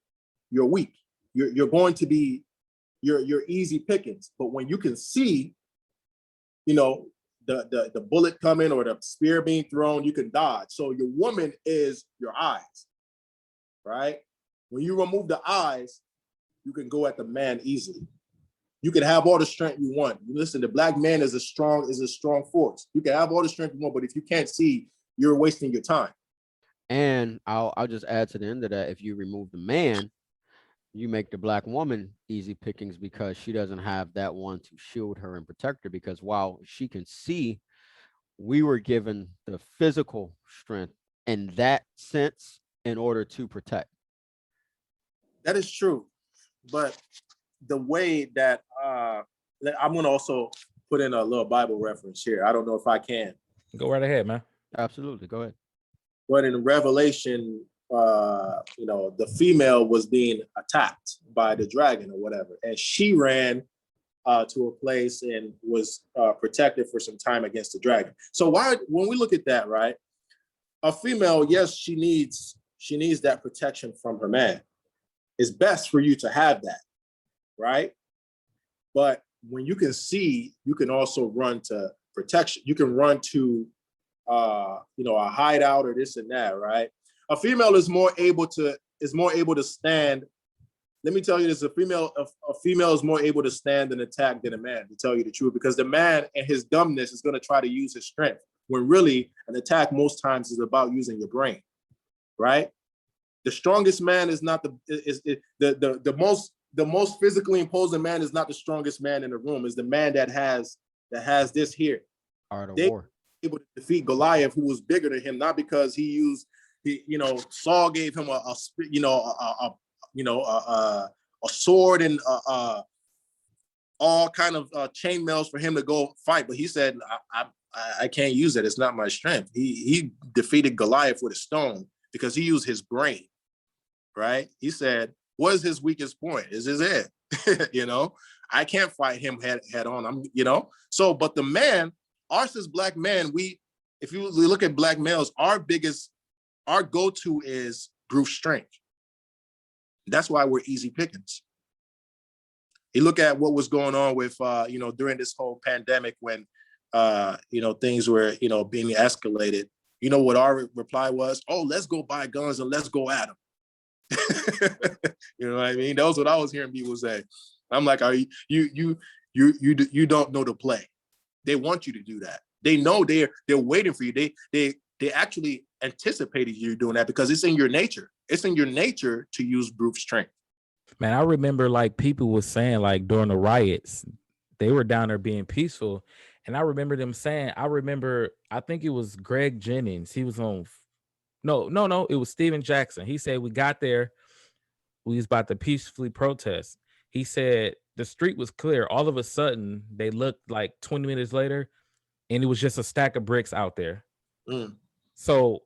you're weak. You're going to be you're easy pickings. But when you can see, you know, the bullet coming or the spear being thrown, you can dodge. So your woman is your eyes, right? When you remove the eyes, you can go at the man easily. You can have all the strength you want. Listen, the black man is a strong force. You can have all the strength you want, but if you can't see, you're wasting your time. And I'll just add to the end of that, if you remove the man, you make the black woman easy pickings because she doesn't have that one to shield her and protect her. Because while she can see, we were given the physical strength in that sense in order to protect. That is true. But the way that I'm going to also put in a little Bible reference here. I don't know if I can. go right ahead, man. Absolutely. Go ahead. But in Revelation, you know, the female was being attacked by the dragon or whatever, and she ran to a place and was protected for some time against the dragon. So when we look at that, right, a female, yes, she needs that protection from her man. It's best for you to have that, right? But when you can see, you can also run to protection. You can run to you know, a hideout or this and that, right? A female is more able to stand. Let me tell you this: a female is more able to stand and attack than a man, to tell you the truth, because the man and his dumbness is going to try to use his strength, when really an attack most times is about using your brain, right? The strongest man is not the most physically imposing man is not the strongest man in the room. Is the man that has this here. Art of They war. able to defeat Goliath, who was bigger than him, not because you know, Saul gave him a sword and all kind of chainmails for him to go fight, but he said, I can't use it. It's not my strength. He defeated Goliath with a stone because he used his brain, right? He said, what is his weakest point? Is his head. You know, I can't fight him head on. So, but the man, us as black men, if you look at black males, our go-to is brute strength. That's why we're easy pickings. You look at what was going on with, you know, during this whole pandemic when, you know, things were, you know, being escalated. You know what our reply was? Oh, let's go buy guns and let's go at them. You know what I mean? That was what I was hearing people say. I'm like, are you don't know the play. They want you to do that. They know they're waiting for you. They actually anticipated you doing that because it's in your nature. It's in your nature to use brute strength. Man, I remember like people was saying like during the riots, they were down there being peaceful. And I remember them saying, I think it was Greg Jennings. He was on, no, it was Steven Jackson. He said, we got there, we was about to peacefully protest. He said the street was clear. All of a sudden, they looked like 20 minutes later, and it was just a stack of bricks out there. Mm. So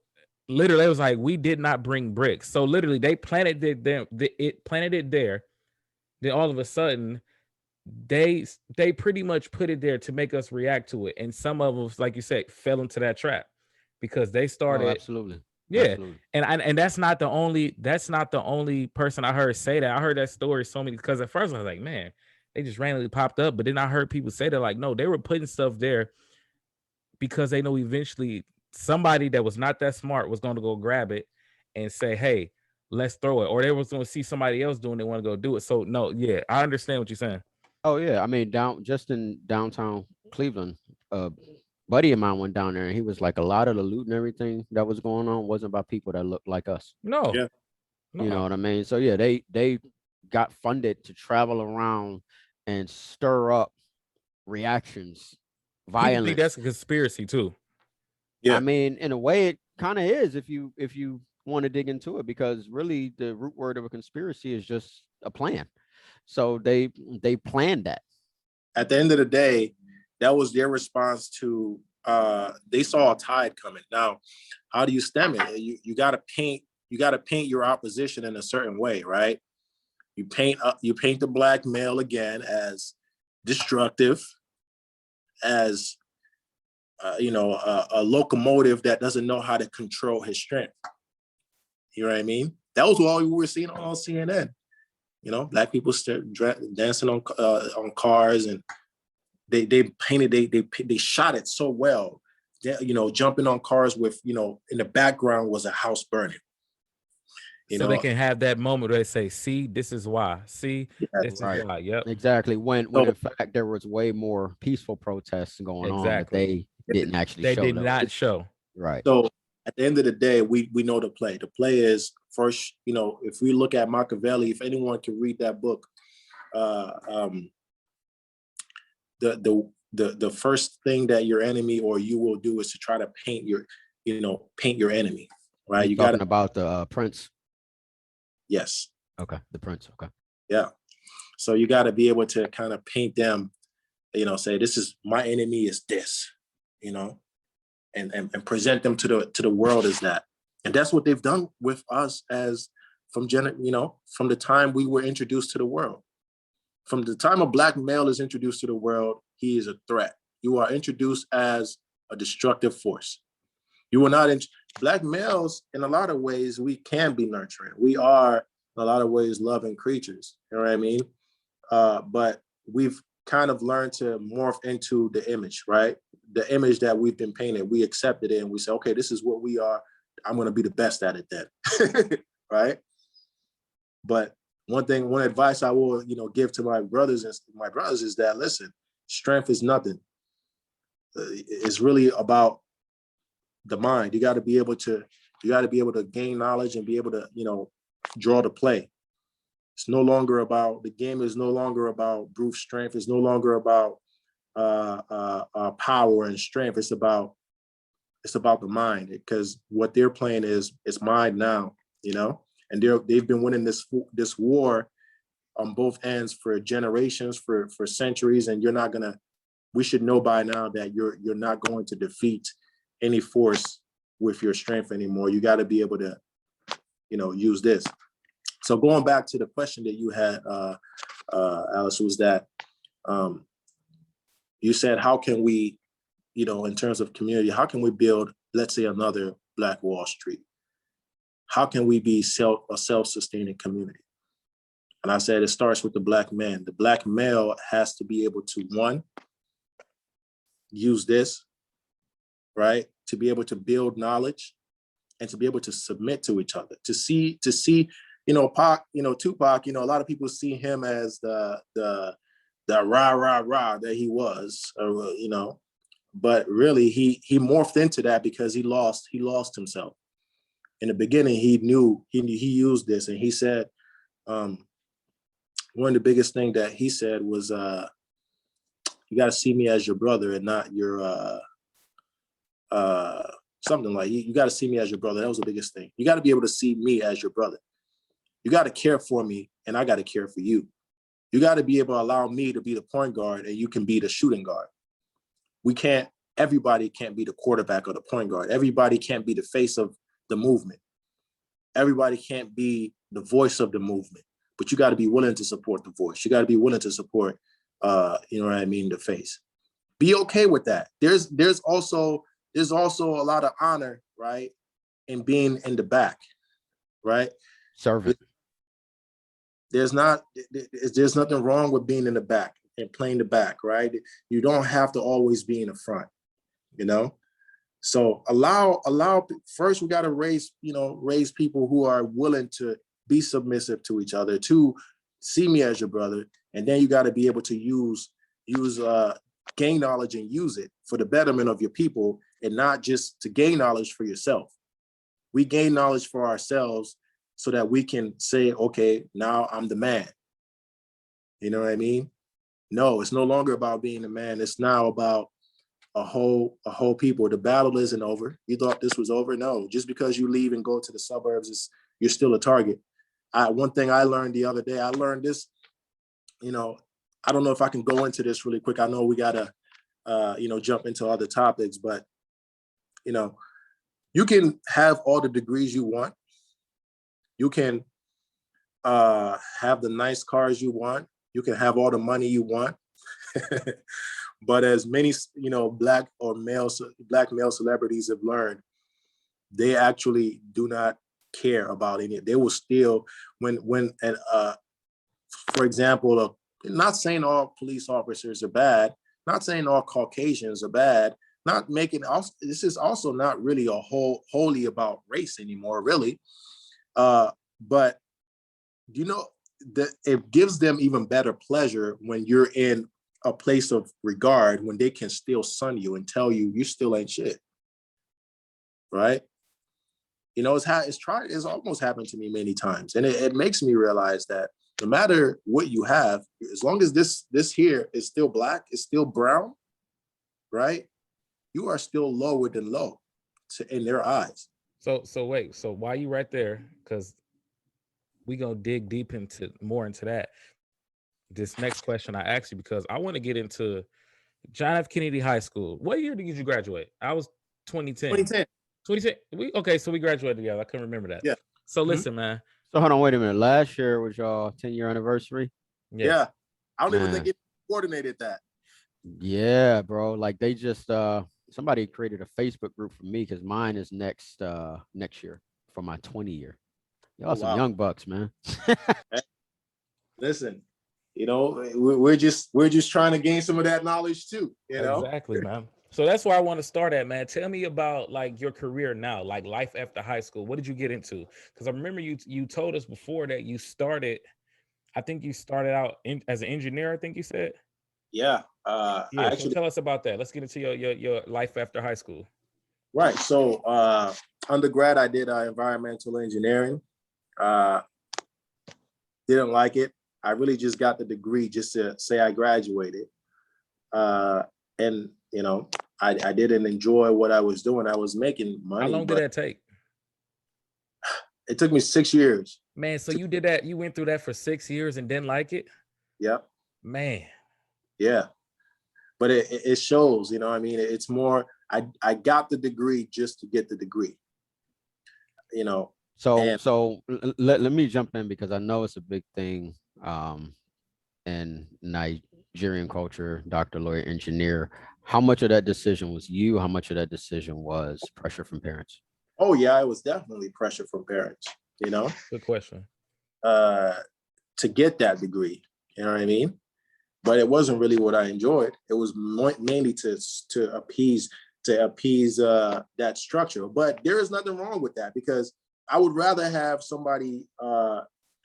literally, it was like, we did not bring bricks. So literally, they planted it there. Then all of a sudden, they pretty much put it there to make us react to it. And some of us, like you said, fell into that trap because they started. Oh, absolutely. Yeah. Absolutely. And that's not the only person I heard say that. I heard that story so many, because at first I was like, man, they just randomly popped up. But then I heard people say that, like, no, they were putting stuff there because they know eventually somebody that was not that smart was going to go grab it and say, hey, let's throw it. Or they was going to see somebody else doing it, they want to go do it. So no, yeah, I understand what you're saying. Oh yeah. I mean, just in downtown Cleveland, buddy of mine went down there and he was like, a lot of the loot and everything that was going on wasn't by people that looked like us. No. Yeah. You know what I mean? So yeah, they got funded to travel around and stir up reactions, violence. People think that's a conspiracy too. Yeah. I mean, in a way, it kind of is if you want to dig into it, because really the root word of a conspiracy is just a plan. So they planned that. At the end of the day, that was their response to they saw a tide coming. Now, how do you stem it? You got to paint your opposition in a certain way, right? You paint the black male again as destructive, as a locomotive that doesn't know how to control his strength. You know what I mean? That was all we were seeing on CNN. Black people dancing on cars, and they painted, they shot it so well. Jumping on cars with, in the background was a house burning. So they can have that moment where they say, "See, this is why. See, this is why." Yep. Exactly. When in fact there was way more peaceful protests going on, but they didn't actually show. They did not show. Right. So at the end of the day, we know the play. The play is first, if we look at Machiavelli, if anyone can read that book, the first thing that your enemy or you will do is to try to paint your enemy, right? You talking about the Prince? Yes. Okay. The Prince. Okay. Yeah. So you got to be able to kind of paint them, say, this is my enemy is this, and present them to the world as that. And that's what they've done with us from the time we were introduced to the world. From the time a black male is introduced to the world, he is a threat. You are introduced as a destructive force. You are not black males. In a lot of ways, we can be nurturing. We are, in a lot of ways, loving creatures. You know what I mean? But we've kind of learned to morph into the image, right? The image that we've been painted. We accepted it, and we say, okay, this is what we are. I'm going to be the best at it then, right? But one advice I will, give to my brothers is that, listen, strength is nothing. It's really about the mind. You got to be able to gain knowledge and be able to, draw the play. It's no longer about, the game is no longer about brute strength. It's no longer about power and strength. It's about the mind, because what they're playing is mind now, and they've been winning this war on both ends for generations, for centuries, and we should know by now that you're not going to defeat any force with your strength anymore. You got to be able to, use this. So going back to the question that you had, Alice, was that you said, how can we, in terms of community, how can we build, let's say, another Black Wall Street? How can we be a self-sustaining community? And I said, it starts with the black man. The black male has to be able to, one, use this, right? To be able to build knowledge and to be able to submit to each other, to see, Pac, Tupac, a lot of people see him as the rah that he was, but really he morphed into that because he lost himself. In the beginning, he used this, and he said, one of the biggest things that he said was, you got to see me as your brother and not your, something like, you got to see me as your brother. That was the biggest thing. You got to be able to see me as your brother. You got to care for me, and I got to care for you. You got to be able to allow me to be the point guard, and you can be the shooting guard. Everybody can't be the quarterback or the point guard. Everybody can't be the face of the movement. Everybody can't be the voice of the movement, but you got to be willing to support the voice. You got to be willing to support, the face. Be okay with that. There's also a lot of honor, right, in being in the back, right? Servant. There's nothing wrong with being in the back and playing the back, right? You don't have to always be in the front, So first we got to raise people who are willing to be submissive to each other, to see me as your brother. And then you got to be able to gain knowledge and use it for the betterment of your people, and not just to gain knowledge for yourself. We gain knowledge for ourselves so that we can say, okay, now I'm the man. You know what I mean? No, it's no longer about being the man. It's now about a whole people. The battle isn't over. You thought this was over? No, just because you leave and go to the suburbs, you're still a target. One thing I learned the other day, I learned this, I don't know if I can go into this really quick. I know we gotta jump into other topics, but, you can have all the degrees you want. You can have the nice cars you want. You can have all the money you want. But as many, black male celebrities have learned, they actually do not care about any. They will still, for example, not saying all police officers are bad, not saying all Caucasians are bad, not making, this is also not really wholly about race anymore, really. But that it gives them even better pleasure when you're in a place of regard, when they can still sun you and tell you you still ain't shit, right? It's almost happened to me many times, and it makes me realize that no matter what you have, as long as this here is still black, is still brown, right? You are still lower than low in their eyes. So wait, so why you right there? Because we gonna dig deep into that. This next question I asked you because I want to get into John F. Kennedy High School. What year did you graduate? I was 2010. 2010. So we graduated together. I couldn't remember that. Yeah. So listen, man. So hold on, wait a minute. Last year was y'all 10-year anniversary? Yes. Yeah. I don't even think it coordinated that. Yeah, bro. Like they just somebody created a Facebook group for me because mine is next year for my 20 year. Y'all some young bucks, man. Listen, we're just trying to gain some of that knowledge too. Exactly, man. So that's where I want to start at, man. Tell me about like your career now, like life after high school. What did you get into? Because I remember you told us before that you started. I think you started out as an engineer. I think you said. Yeah. So tell us about that. Let's get into your life after high school. Right. So undergrad, I did environmental engineering. Didn't like it. I really just got the degree just to say I graduated. And I didn't enjoy what I was doing. I was making money. How long did that take? It took me 6 years. Man, so you did that. You went through that for 6 years and didn't like it? Yep. Man. Yeah. But it shows, it's more, I got the degree just to get the degree, So let me jump in because I know it's a big thing in Nigerian culture, doctor, lawyer, engineer. How much of that decision was you? How much of that decision was pressure from parents? Oh yeah, it was definitely pressure from parents, Good question. To get that degree, you know what I mean? But it wasn't really what I enjoyed. It was mainly to appease that structure. But there is nothing wrong with that because I would rather have somebody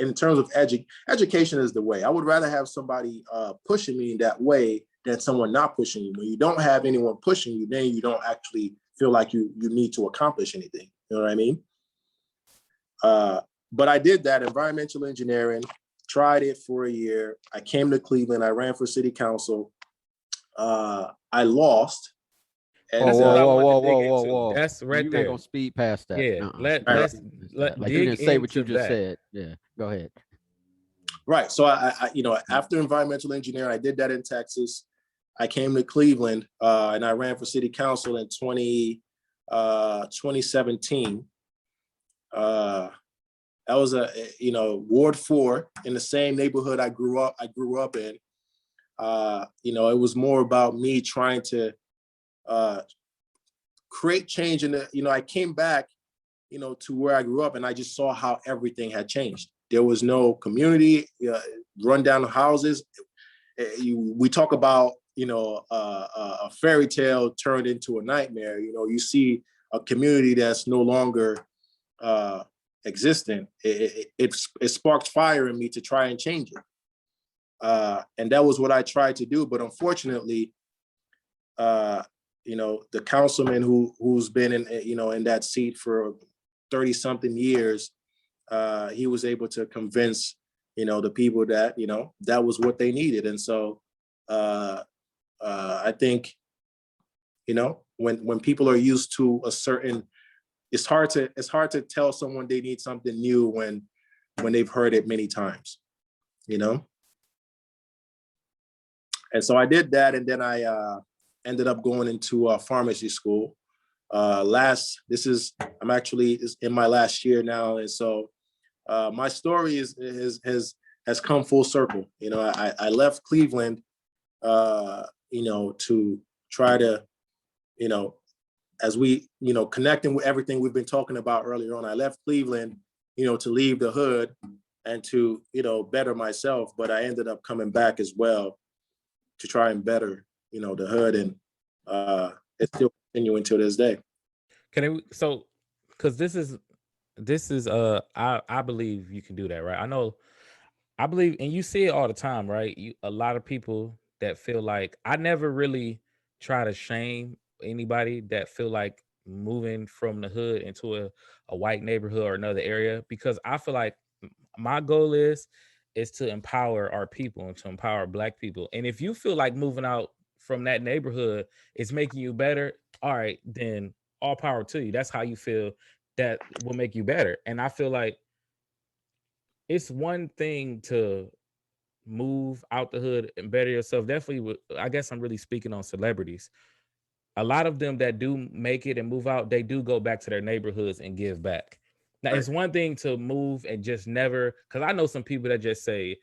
in terms of education is the way. I would rather have somebody pushing me that way than someone not pushing you. When you don't have anyone pushing you, then you don't actually feel like you need to accomplish anything. You know what I mean? But I did that, environmental engineering, tried it for a year. I came to Cleveland. I ran for city council. I lost. And whoa. That's right there. You ain't gonna speed past that. Yeah. Let's like you didn't say what you just said. Yeah, go ahead. Right. So I after environmental engineering, I did that in Texas. I came to Cleveland and I ran for city council in 2017. That was Ward 4 in the same neighborhood I grew up in. It was more about me trying to create change in I came back, to where I grew up and I just saw how everything had changed. There was no community, run down houses. We talk about, a fairy tale turned into a nightmare. You see a community that's no longer existent. It sparked fire in me to try and change it. And that was what I tried to do. But unfortunately, the councilman who's been in that seat for 30 something years, he was able to convince, the people that, that was what they needed. And so I think, when people are used to a certain, it's hard to tell someone they need something new when they've heard it many times, And so I did that. And then I ended up going into pharmacy school. I'm actually in my last year now, and so my story has come full circle. You know, I left Cleveland, to try to, as we, connecting with everything we've been talking about earlier on. I left Cleveland, to leave the hood and to, better myself, but I ended up coming back as well to try and better, the hood, and it's still continuing to this day. Because this is I believe you can do that, right? I believe, and you see it all the time, right? A lot of people that feel like, I never really try to shame anybody that feel like moving from the hood into a white neighborhood or another area, because I feel like my goal is to empower our people and to empower Black people. And if you feel like moving out from that neighborhood is making you better, all right, then all power to you. That's how you feel that will make you better. And I feel like it's one thing to move out the hood and better yourself. Definitely, I guess I'm really speaking on celebrities. A lot of them that do make it and move out, they do go back to their neighborhoods and give back. Now, Right. it's one thing to move and just never, because I know some people that just say,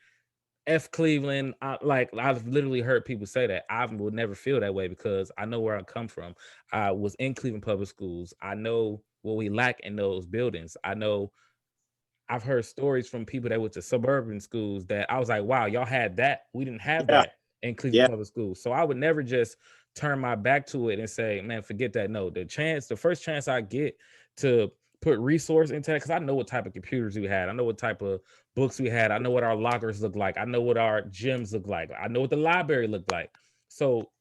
F Cleveland. I've literally heard people say that. I would never feel that way because I know where I come from. I was in Cleveland public schools. I know what we lack in those buildings. I've heard stories from people that went to suburban schools that I was like, wow, y'all had that. We didn't have Yeah. that in Cleveland Yeah. public schools. So I would never just turn my back to it and say, man, forget that. No, the first chance I get to put resource into that, because I know what type of computers we had. I know what type of books we had. I know what our lockers look like. I know what our gyms look like. I know what the library looked like. So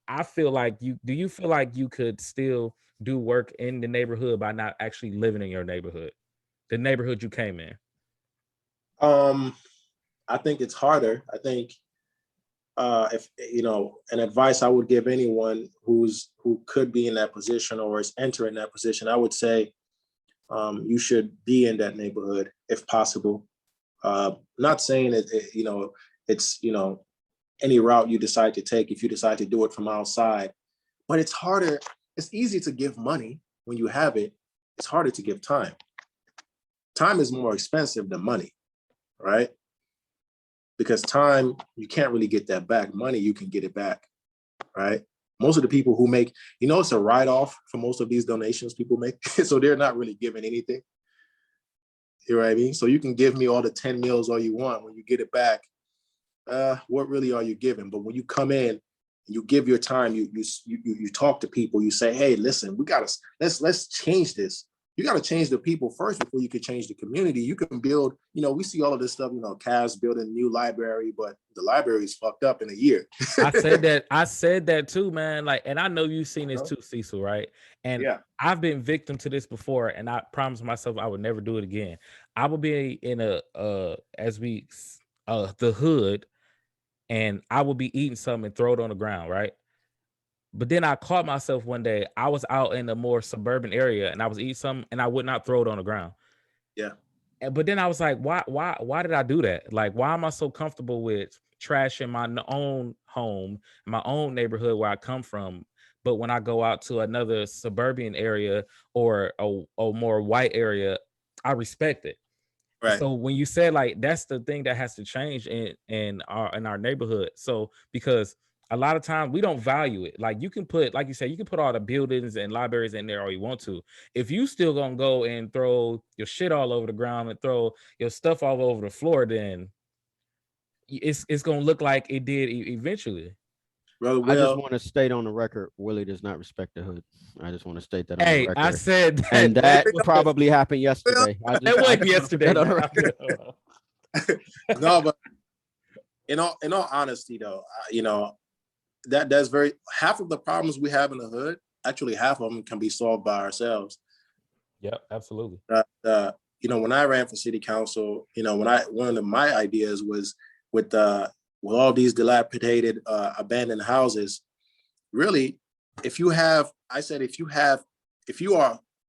I feel like do you feel like you could still do work in the neighborhood by not actually living in your neighborhood, the neighborhood you came in? I think it's harder. I think if an advice I would give anyone who could be in that position or is entering that position, I would say you should be in that neighborhood if possible. Not saying it's any route you decide to take if you decide to do it from outside, but it's harder. It's easy to give money when you have it. It's harder to give time. Time is more expensive than money, right? Because time, you can't really get that back. Money, you can get it back, right? Most of the people who make, it's a write-off for most of these donations people make. So they're not really giving anything. You know what I mean? So you can give me all the 10 meals all you want. When you get it back, what really are you giving? But when you come in and you give your time, you talk to people, you say, hey, listen, let's change this. You got to change the people first before you can change the community. You can build, we see all of this stuff, Cavs building a new library, but the library is fucked up in a year. I said that too, man. Like, and I know you've seen this too, Cecil, right? And Yeah. I've been victim to this before, and I promised myself I would never do it again. I will be in the hood, and I will be eating something and throw it on the ground, right? But then I caught myself one day. I was out in a more suburban area, and I was eating something, and I would not throw it on the ground. Yeah. But then I was like, why did I do that? Like, why am I so comfortable with trashing my own home, my own neighborhood where I come from? But when I go out to another suburban area or a more white area, I respect it. Right. So when you said, like, that's the thing that has to change in our neighborhood. So because a lot of times we don't value it. Like, you can put, like you said, you can put all the buildings and libraries in there all you want to. If you still gonna go and throw your shit all over the ground and throw your stuff all over the floor, then it's gonna look like it did eventually. Brother I just Will, want to state on the record, Willie does not respect the hood. I just want to state that on Hey, the record. I said that. And that probably happened yesterday. I It wasn't just yesterday. wanna put that on the record. no, but in all honesty, though, that's half of the problems we have in the hood. Actually, half of them can be solved by ourselves. Yep, absolutely. When I ran for city council, one of my ideas was with all these dilapidated, abandoned houses. Really, if you are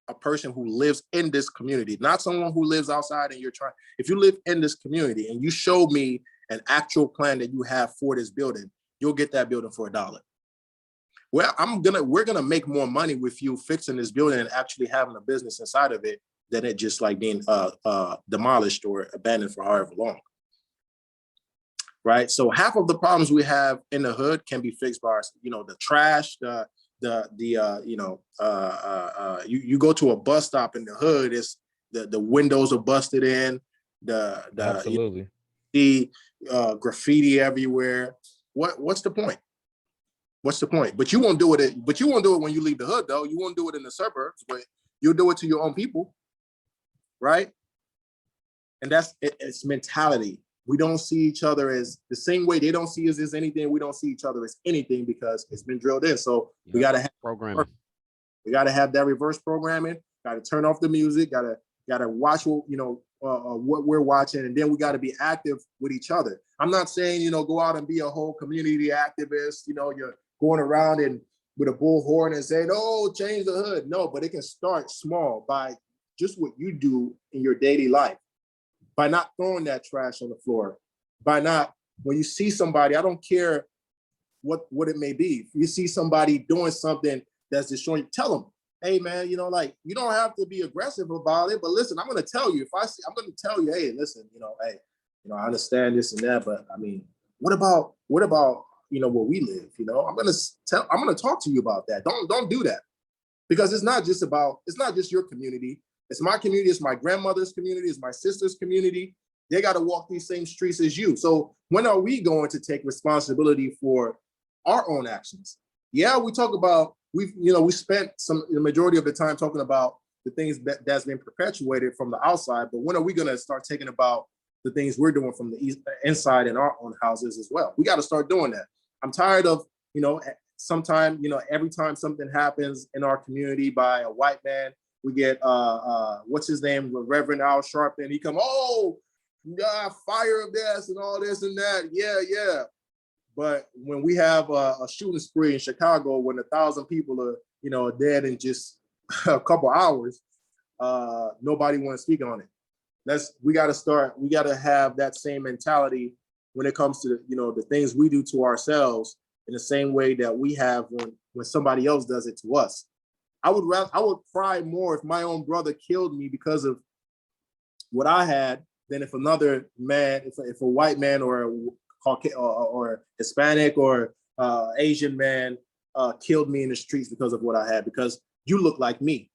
a person who lives in this community, not someone who lives outside and if you live in this community and you show me an actual plan that you have for this building, you'll get that building for $1. well, we're gonna make more money with you fixing this building and actually having a business inside of it than it just like being demolished or abandoned for however long. Right. So half of the problems we have in the hood can be fixed by, the trash, you go to a bus stop in the hood, it's the windows are busted in, Absolutely. the graffiti everywhere. What's the point? What's the point? But you won't do it. But you won't do it when you leave the hood, though. You won't do it in the suburbs, but you'll do it to your own people, right? And it's mentality. We don't see each other as the same way they don't see us as anything. We don't see each other as anything because it's been drilled in. So we got to have programming. We got to have that reverse programming. Got to turn off the music. Got to watch what we're watching, and then we got to be active with each other. I'm not saying go out and be a whole community activist. You're going around and with a bullhorn and saying, "Oh, change the hood." No, but it can start small by just what you do in your daily life, by not throwing that trash on the floor, by not, when you see somebody, I don't care what it may be. If you see somebody doing something that's destroying, tell them, hey man, you don't have to be aggressive about it, but listen, I'm going to tell you, I'm going to tell you, hey, listen, hey, I understand this and that, but I mean, what about, where we live? I'm going to talk to you about that. Don't do that, because it's not just your community. It's my community. It's my grandmother's community. It's my sister's community. They got to walk these same streets as you. So when are we going to take responsibility for our own actions? Yeah, we talk about, we spent the majority of the time talking about the things that's been perpetuated from the outside, but when are we going to start taking about the things we're doing from the inside in our own houses as well? We got to start doing that. I'm tired of, sometime, every time something happens in our community by a white man, we get, what's his name, Reverend Al Sharpton. He come, oh, fire of this and all this and that. Yeah. But when we have a shooting spree in Chicago, when 1,000 people are, dead in just a couple hours, nobody want to speak on it. We got to have that same mentality when it comes to, the things we do to ourselves in the same way that we have when somebody else does it to us. I would cry more if my own brother killed me because of what I had than if another man, if a white man or Hispanic or Asian man killed me in the streets because of what I had, because you look like me.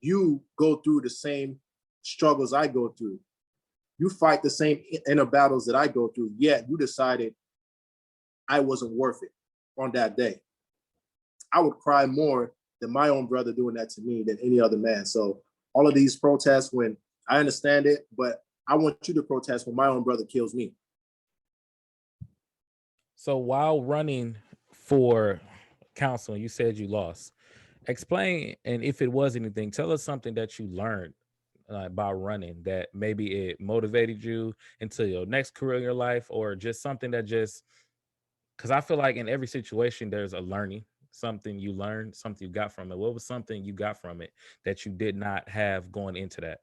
You go through the same struggles I go through. You fight the same inner battles that I go through, yet you decided I wasn't worth it on that day. I would cry more than my own brother doing that to me than any other man. So all of these protests, when I understand it, but I want you to protest when my own brother kills me. So while running for council, you said you lost. Explain, and if it was anything, tell us something that you learned by running that maybe it motivated you into your next career in your life, or just something that because I feel like in every situation there's a learning. Something you learned, something you got from it. What was something you got from it that you did not have going into that?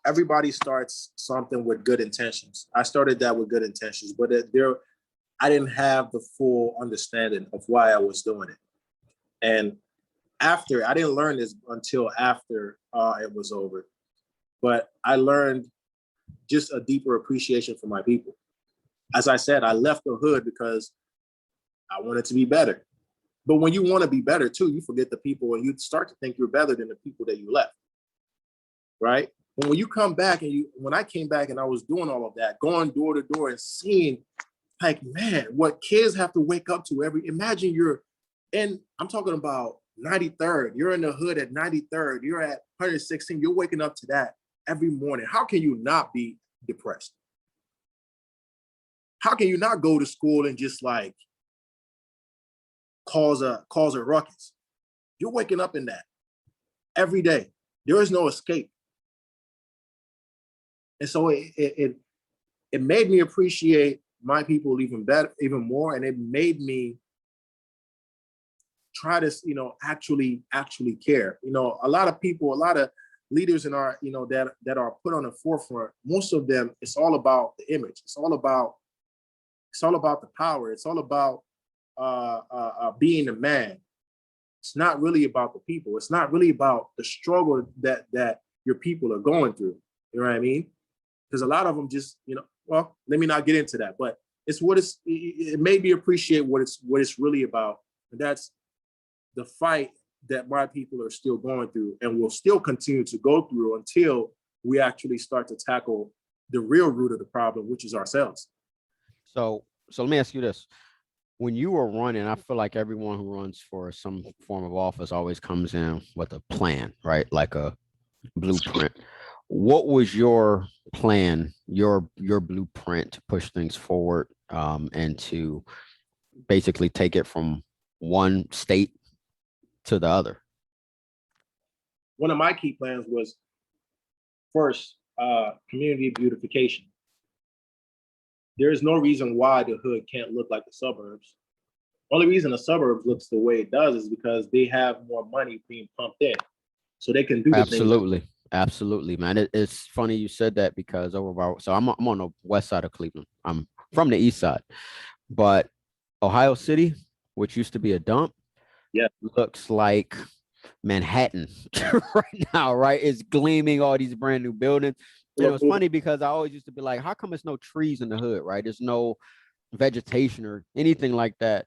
Everybody starts something with good intentions. I started that with good intentions, but I didn't have the full understanding of why I was doing it. And I didn't learn this until after it was over, but I learned just a deeper appreciation for my people. As I said, I left the hood because I wanted to be better. But when you want to be better too, you forget the people and you start to think you're better than the people that you left, right? But when you come back when I came back and I was doing all of that, going door to door and seeing like, man, what kids have to wake up to imagine I'm talking about 93rd, you're in the hood at 93rd, you're at 116, you're waking up to that every morning. How can you not be depressed? How can you not go to school and just like cause a ruckus? You're waking up in that every day. There is no escape. And so it made me appreciate my people even more. And it made me try to, actually care. A lot of people, a lot of leaders in our, that are put on the forefront, most of them, it's all about the image. It's all about the power. It's all about being a man, it's not really about the people. It's not really about the struggle that your people are going through. You know what I mean? Because a lot of them just, well, let me not get into that, but it's what it made me appreciate what it's really about. And that's the fight that my people are still going through and will still continue to go through until we actually start to tackle the real root of the problem, which is ourselves. So let me ask you this. When you were running, I feel like everyone who runs for some form of office always comes in with a plan, right? Like a blueprint. What was your plan, your blueprint to push things forward, and to basically take it from one state to the other? One of my key plans was first, community beautification. There is no reason why the hood can't look like the suburbs. Only reason the suburbs looks the way it does is because they have more money being pumped in, so they can do the Absolutely. Things. Absolutely, man. It's funny you said that because I'm on the west side of Cleveland. I'm from the east side, but Ohio City, which used to be a dump, looks like Manhattan right now, right? It's gleaming, all these brand new buildings. And it was funny because I always used to be like, how come there's no trees in the hood, right? There's no vegetation or anything like that.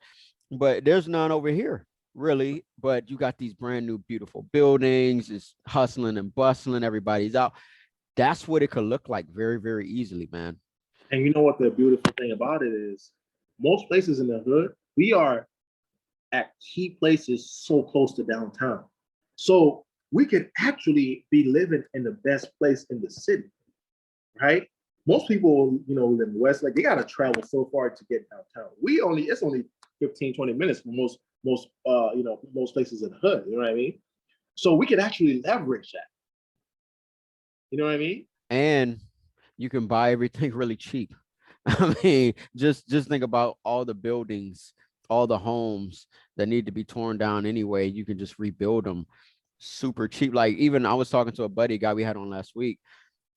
But there's none over here, really. But you got these brand new, beautiful buildings. It's hustling and bustling. Everybody's out. That's what it could look like very, very easily, man. And you know what the beautiful thing about it is? Most places in the hood, we are at key places so close to downtown. So we could actually be living in the best place in the city, right? Most people, live in the West, like they got to travel so far to get downtown. It's only 15, 20 minutes for most places in the hood, you know what I mean? So we could actually leverage that. You know what I mean? And you can buy everything really cheap. I mean, just think about all the buildings, all the homes that need to be torn down anyway. You can just rebuild them super cheap. Like even I was talking to a buddy guy we had on last week.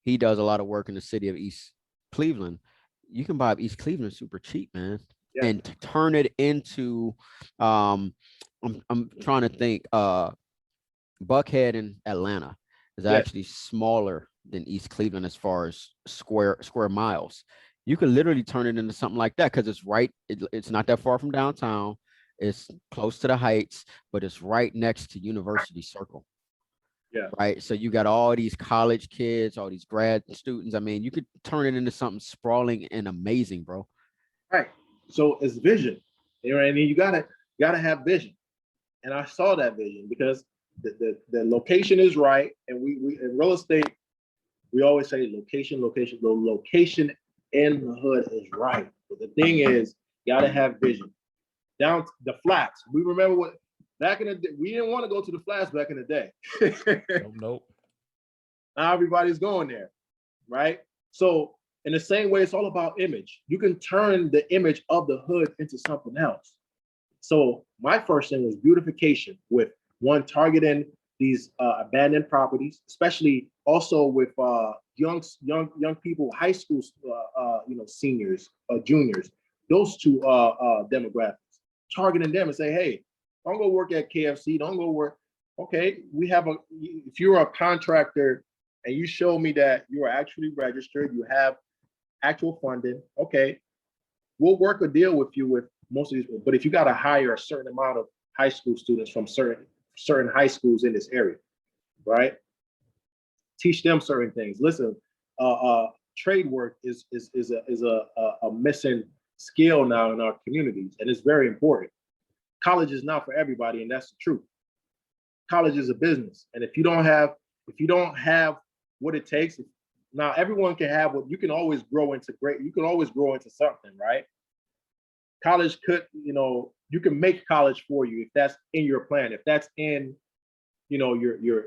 He does a lot of work in the city of East Cleveland. You can buy East Cleveland super cheap, man, and turn it into I'm trying to think. Buckhead in Atlanta is actually smaller than East Cleveland as far as square miles. You could literally turn it into something like that because it's right. It's not that far from downtown. It's close to the Heights, but it's right next to University Circle. Yeah. Right. So you got all these college kids, all these grad students. I mean, you could turn it into something sprawling and amazing, bro. Right. So it's vision. You know what I mean? You gotta have vision. And I saw that vision because the location is right. And we in real estate, we always say location. The location in the hood is right. But the thing is, you gotta have vision. Down the flats. We remember what back in the day, we didn't want to go to the flats back in the day. Nope. Now everybody's going there, right? So in the same way, it's all about image. You can turn the image of the hood into something else. So my first thing was beautification with one targeting these abandoned properties, especially also with young people, high school, seniors, juniors, those two demographics, targeting them and say, hey, don't go work at KFC, don't go work. Okay, if you're a contractor and you show me that you are actually registered, you have actual funding, okay, we'll work a deal with you with most of these, but if you got to hire a certain amount of high school students from certain high schools in this area, right? Teach them certain things. Listen, trade work is a missing skill now in our communities, and it's very important. College is not for everybody, and that's the truth. College is a business, and if you don't have what it takes, now everyone can have what you can always grow into something, right? College could, you can make college for you if that's in your plan, if that's in, your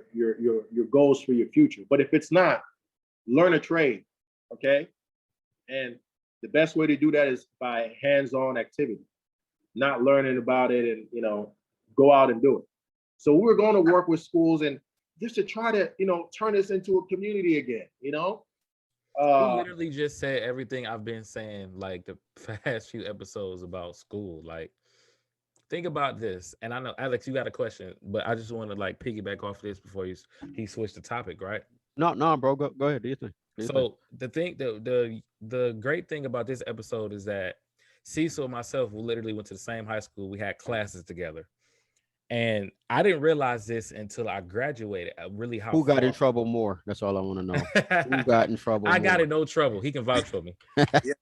goals for your future. But if it's not, learn a trade, okay? And the best way to do that is by hands-on activity, not learning about it and, go out and do it. So we're going to work with schools and just to try to, turn this into a community again, You literally just said everything I've been saying like the past few episodes about school. Like think about this, and I know Alex, you got a question, but I just want to like piggyback off this before he switched the topic, right? No, bro. Go ahead. Do your thing. Do your thing. So the thing, the great thing about this episode is that Cecil and myself, we literally went to the same high school. We had classes together, and I didn't realize this until I graduated. Really, how Who got in far trouble more? That's all I want to know. Who got in trouble I got more? in no trouble. He can vouch for me. Yeah,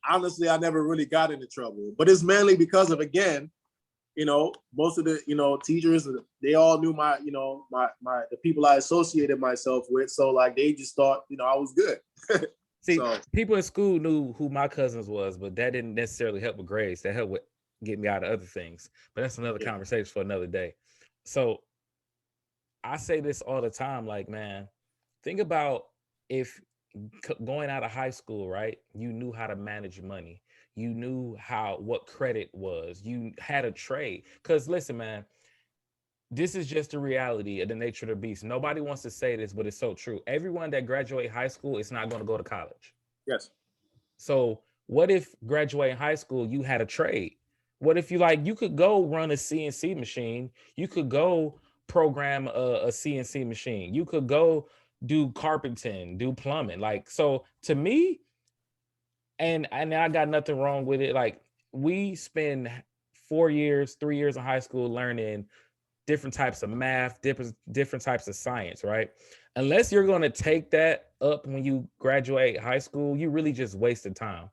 honestly, I never really got into trouble, but it's mainly because of, again, most of the, teachers, they all knew my, the people I associated myself with. So like, they just thought, I was good. See, So, people in school knew who my cousins was, but that didn't necessarily help with grades. That helped with get me out of other things. But that's another conversation for another day. So I say this all the time, like, man, think about if going out of high school, right? You knew how to manage money. You knew what credit was. You had a trade. Because listen, man, this is just the reality of the nature of the beast. Nobody wants to say this, but it's so true. Everyone that graduate high school is not going to go to college. yes. So what if graduating high school, you had a trade? What if you could go run a CNC machine? You could go program a CNC machine. You could go do carpenting, do plumbing. Like, so to me, and I got nothing wrong with it. Like, we spend 3 years in high school learning different types of math, different types of science, right? Unless you're going to take that up when you graduate high school, you really just wasted time.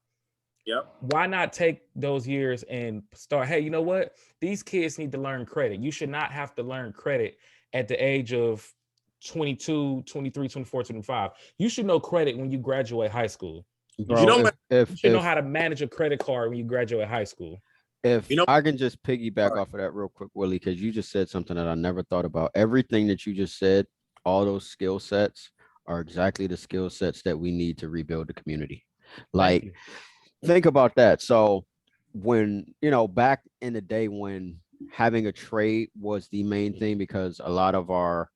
Yep. Why not take those years and start, hey, you know what? These kids need to learn credit. You should not have to learn credit at the age of 22, 23, 24, 25. You should know credit when you graduate high school. Bro, you should know how to manage a credit card when you graduate high school. If I can just piggyback off of that real quick, Willie, because you just said something that I never thought about. Everything that you just said, all those skill sets are exactly the skill sets that we need to rebuild the community. Like, think about that. So when, back in the day when having a trade was the main thing, because a lot of our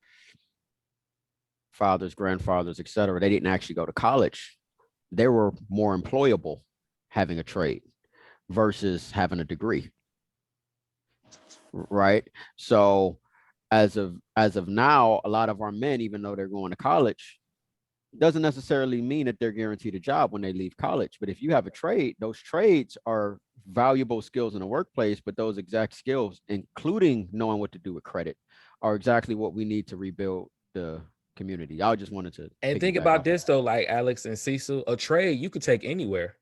fathers, grandfathers, et cetera, they didn't actually go to college. They were more employable having a trade versus having a degree, right? So as of now, a lot of our men, even though they're going to college, doesn't necessarily mean that they're guaranteed a job when they leave college. But if you have a trade, those trades are valuable skills in the workplace, but those exact skills, including knowing what to do with credit, are exactly what we need to rebuild the community. I just wanted to think about this though, like Alex and Cecil, a trade you could take anywhere.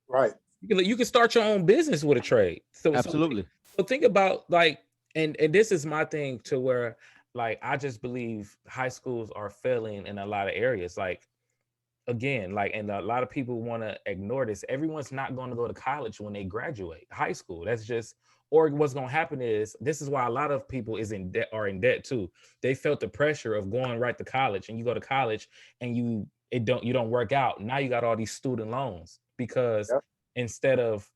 Right. You can start your own business with a trade. So absolutely. So think about like, and this is my thing to where, like, I just believe high schools are failing in a lot of areas. Like, again, like, and a lot of people want to ignore this. Everyone's not going to go to college when they graduate high school. That's just, or what's going to happen is, this is why a lot of people are in debt too. They felt the pressure of going right to college, and you go to college and you don't work out. Now you got all these student loans because instead of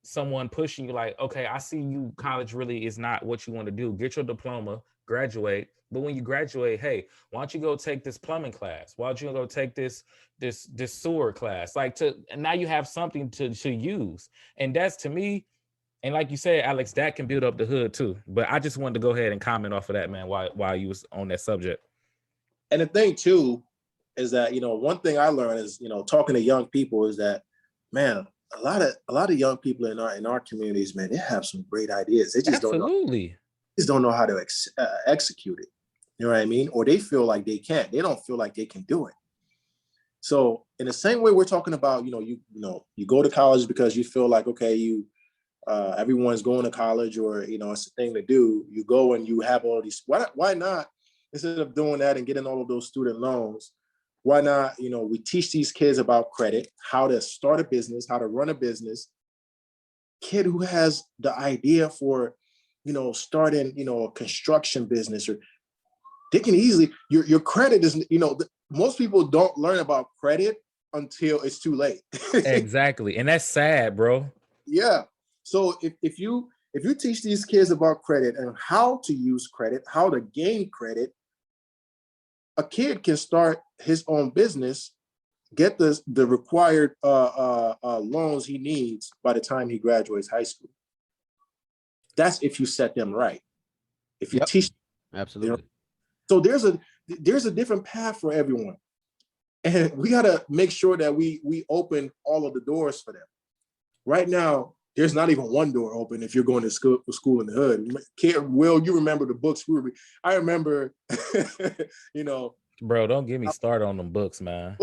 someone pushing you like, okay, I see you, college really is not what you want to do. Get your diploma, graduate. But when you graduate, hey, why don't you go take this plumbing class? Why don't you go take this sewer class? And now you have something to use. And that's, to me, and like you said, Alex, that can build up the hood too. But I just wanted to go ahead and comment off of that, man, while you was on that subject. And the thing too is that, one thing I learned is, talking to young people, is that, man, a lot of young people in our communities, man, they have some great ideas. They just don't know how to execute it. You know what I mean? Or they feel like they can't. They don't feel like they can do it. So in the same way we're talking about, you go to college because you feel like, okay, everyone's going to college, or it's a thing to do. You go and you have all these. Why not, instead of doing that and getting all of those student loans, why not, we teach these kids about credit, how to start a business, how to run a business. Kid who has the idea for, starting, a construction business, or they can easily, your credit is, most people don't learn about credit until it's too late. Exactly. And that's sad, bro. Yeah. So if you teach these kids about credit and how to use credit, how to gain credit, a kid can start his own business, get the required loans he needs by the time he graduates high school. That's if you set them right. If you teach, absolutely. So there's a different path for everyone, and we gotta make sure that we open all of the doors for them. Right now, there's not even one door open if you're going to school in the hood. Will, you remember the books I remember, Bro, don't get me started on them books, man.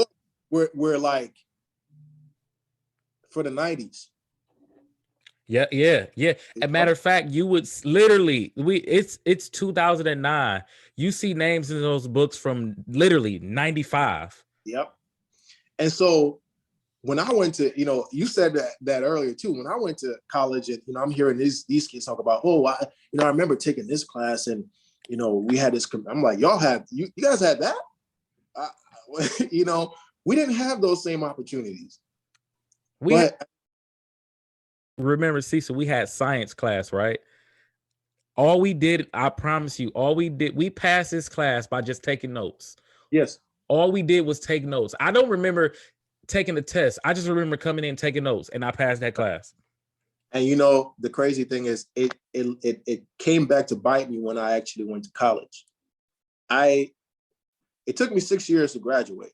We're like for the 90s. Yeah. A matter of fact, you would literally it's 2009. You see names in those books from literally 95. Yep. And so when I went to, you said that earlier too. When I went to college, and I'm hearing these kids talk about, I remember taking this class, and we had this. I'm like, you guys had that? We didn't have those same opportunities. Remember, Cecil, we had science class, right? All we did, I promise you, we passed this class by just taking notes. Yes. All we did was take notes. I don't remember taking the test. I just remember coming in, taking notes, and I passed that class. And the crazy thing is it came back to bite me when I actually went to college. It took me 6 years to graduate.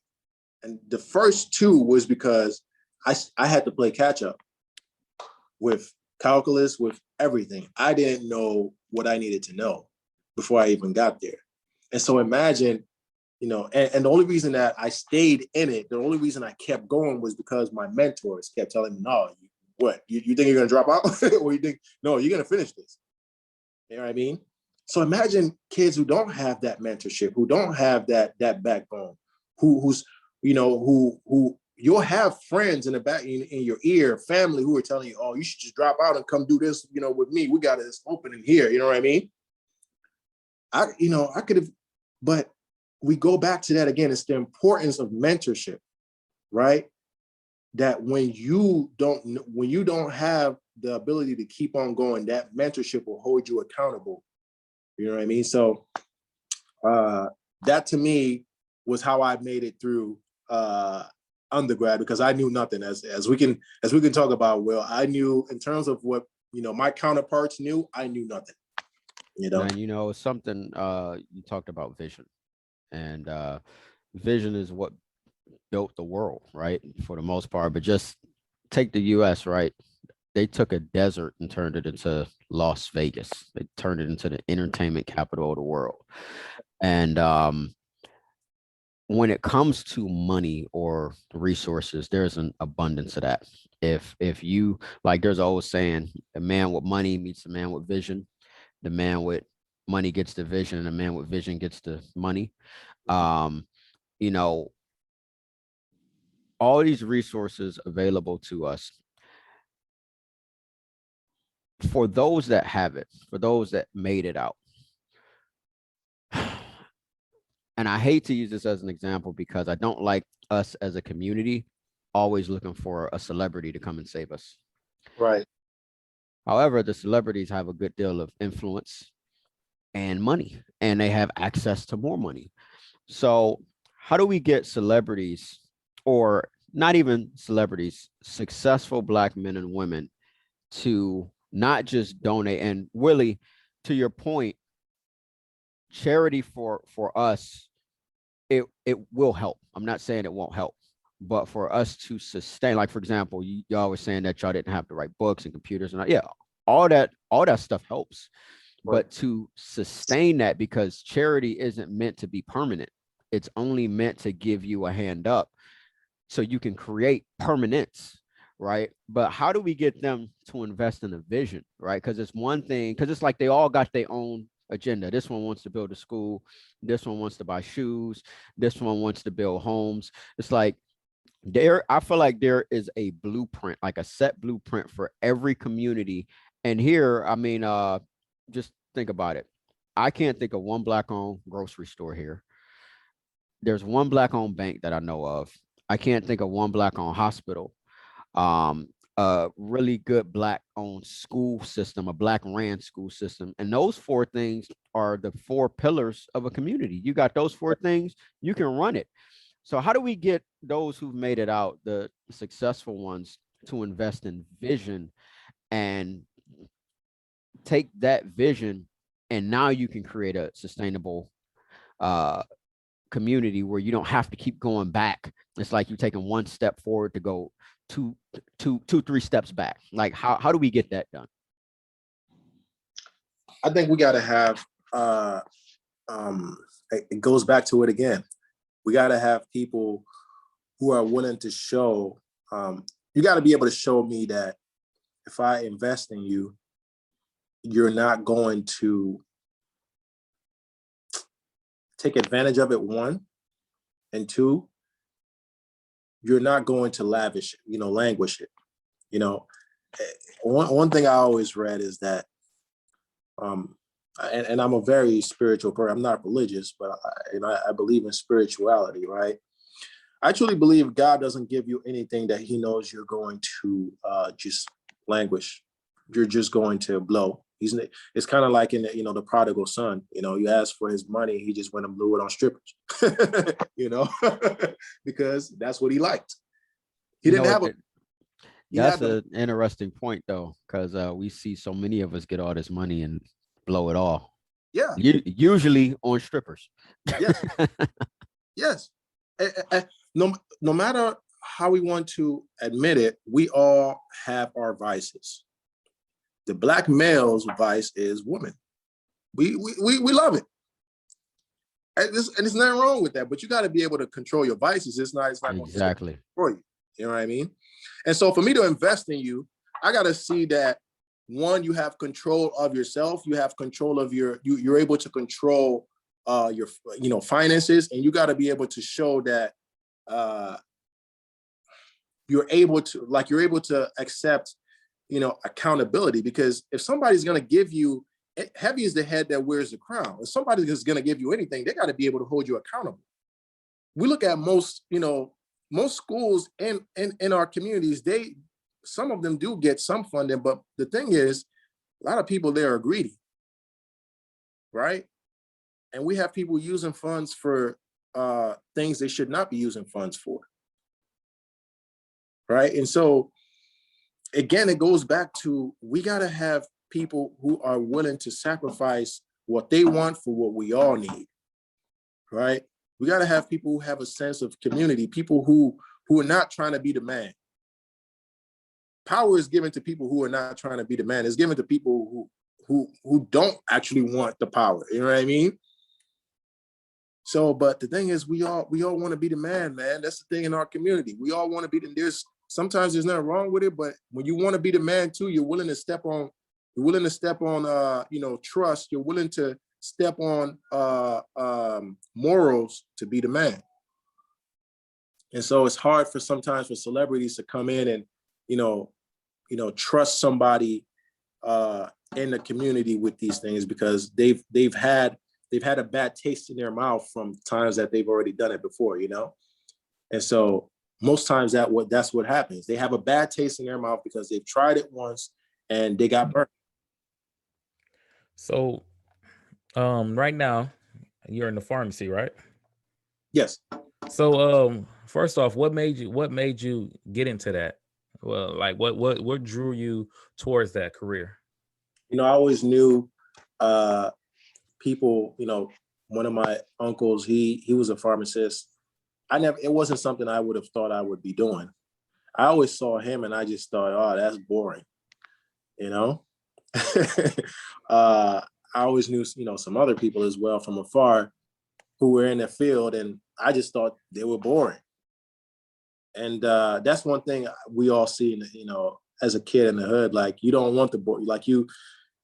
And the first 2 was because I had to play catch up with calculus, with everything. I didn't know what I needed to know before I even got there. And so imagine, and the only reason that I stayed in it, the only reason I kept going was because my mentors kept telling me, no, you think you're going to drop out? Or you think, no, you're going to finish this? You know what I mean? So imagine kids who don't have that mentorship, who don't have that backbone, who you'll have friends in the back in your ear, family who are telling you, oh, you should just drop out and come do this, with me. We got this opening here. You know what I mean? I could have, but we go back to that again. It's the importance of mentorship, right? That when you don't have the ability to keep on going, that mentorship will hold you accountable. You know what I mean? So that to me was how I made it through undergrad, because I knew nothing. As we can talk about, Will, I knew in terms of what my counterparts knew, I knew nothing. And something you talked about vision, and vision is what built the world, right? For the most part. But just take the US, right? They took a desert and turned it into Las Vegas. They turned it into the entertainment capital of the world. And when it comes to money or resources, there's an abundance of that. If you, like, there's always saying, a man with money meets a man with vision. The man with money gets the vision, and the man with vision gets the money. All these resources available to us, for those that have it, for those that made it out. And I hate to use this as an example, because I don't like us as a community always looking for a celebrity to come and save us. Right. However, the celebrities have a good deal of influence and money, and they have access to more money. So how do we get celebrities, or not even celebrities, successful Black men and women, to not just donate? And Willie, to your point, charity for us, it will help. I'm not saying it won't help, but for us to sustain, like, for example, y'all were saying that y'all didn't have to write books and computers, and all that stuff helps. Right. But to sustain that, because charity isn't meant to be permanent. It's only meant to give you a hand up so you can create permanence, right? But how do we get them to invest in a vision, right? Because it's one thing, because it's like they all got their own agenda. This one wants to build a school. This one wants to buy shoes. This one wants to build homes. It's like I feel like there is a blueprint, like a set blueprint for every community. And here, I mean, just think about it. I can't think of one Black-owned grocery store here. There's one Black-owned bank that I know of. I can't think of one Black-owned hospital. A really good Black-owned school system, a Black-ran school system. And those 4 things are the 4 pillars of a community. You got those 4 things, you can run it. So how do we get those who've made it out, the successful ones, to invest in vision and take that vision, and now you can create a sustainable community where you don't have to keep going back. It's like you're taking one step forward to go two, 3 steps back. Like how do we get that done? I think we got to have, it goes back to it again. We got to have people who are willing to show, you got to be able to show me that if I invest in you, you're not going to take advantage of it, one, and two, you're not going to lavish it, languish it. One thing I always read is that, and I'm a very spiritual person. I'm not religious, but I believe in spirituality, right? I truly believe God doesn't give you anything that he knows you're going to just languish. You're just going to blow. It's kind of like in the prodigal son. You ask for his money, he just went and blew it on strippers. Because that's what he liked. He didn't have it. That's an interesting point, though, because we see so many of us get all this money and blow it all. Yeah. Usually on strippers. Yes. Yes. No matter how we want to admit it, we all have our vices. The Black male's vice is women. We love it. And there's nothing wrong with that, but you got to be able to control your vices. It's not exactly for you. You know what I mean? And so for me to invest in you, I got to see that, one, you have control of yourself. You have control of you're able to control your finances, and you got to be able to show that you're able to accept accountability. Because if somebody's going to give you, heavy is the head that wears the crown. If somebody's going to give you anything, they got to be able to hold you accountable. We look at most schools in our communities, some of them do get some funding, but the thing is, a lot of people there are greedy, right? And we have people using funds for things they should not be using funds for, right? And so, again, it goes back to, we got to have people who are willing to sacrifice what they want for what we all need, right? We got to have people who have a sense of community, people who are not trying to be the man. Power is given to people who are not trying to be the man. It's given to people who don't actually want the power. You know what I mean? So, but the thing is, we all want to be the man. That's the thing in our community. We all want to be sometimes there's nothing wrong with it, but when you want to be the man too, you're willing to step on trust. You're willing to step on morals to be the man. And so it's hard sometimes for celebrities to come in and trust somebody in the community with these things, because they've had a bad taste in their mouth from times that they've already done it before, And so most times that's what happens. They have a bad taste in their mouth because they've tried it once and they got burnt. So right now you're in the pharmacy, right? Yes. So first off, what made you get into that? Well, like what drew you towards that career? I always knew people, one of my uncles, he was a pharmacist. It wasn't something I would have thought I would be doing. I always saw him and I just thought, oh, that's boring. I always knew, some other people as well from afar who were in the field, and I just thought they were boring. And that's one thing we all see, as a kid in the hood. Like, you don't want the boy, like you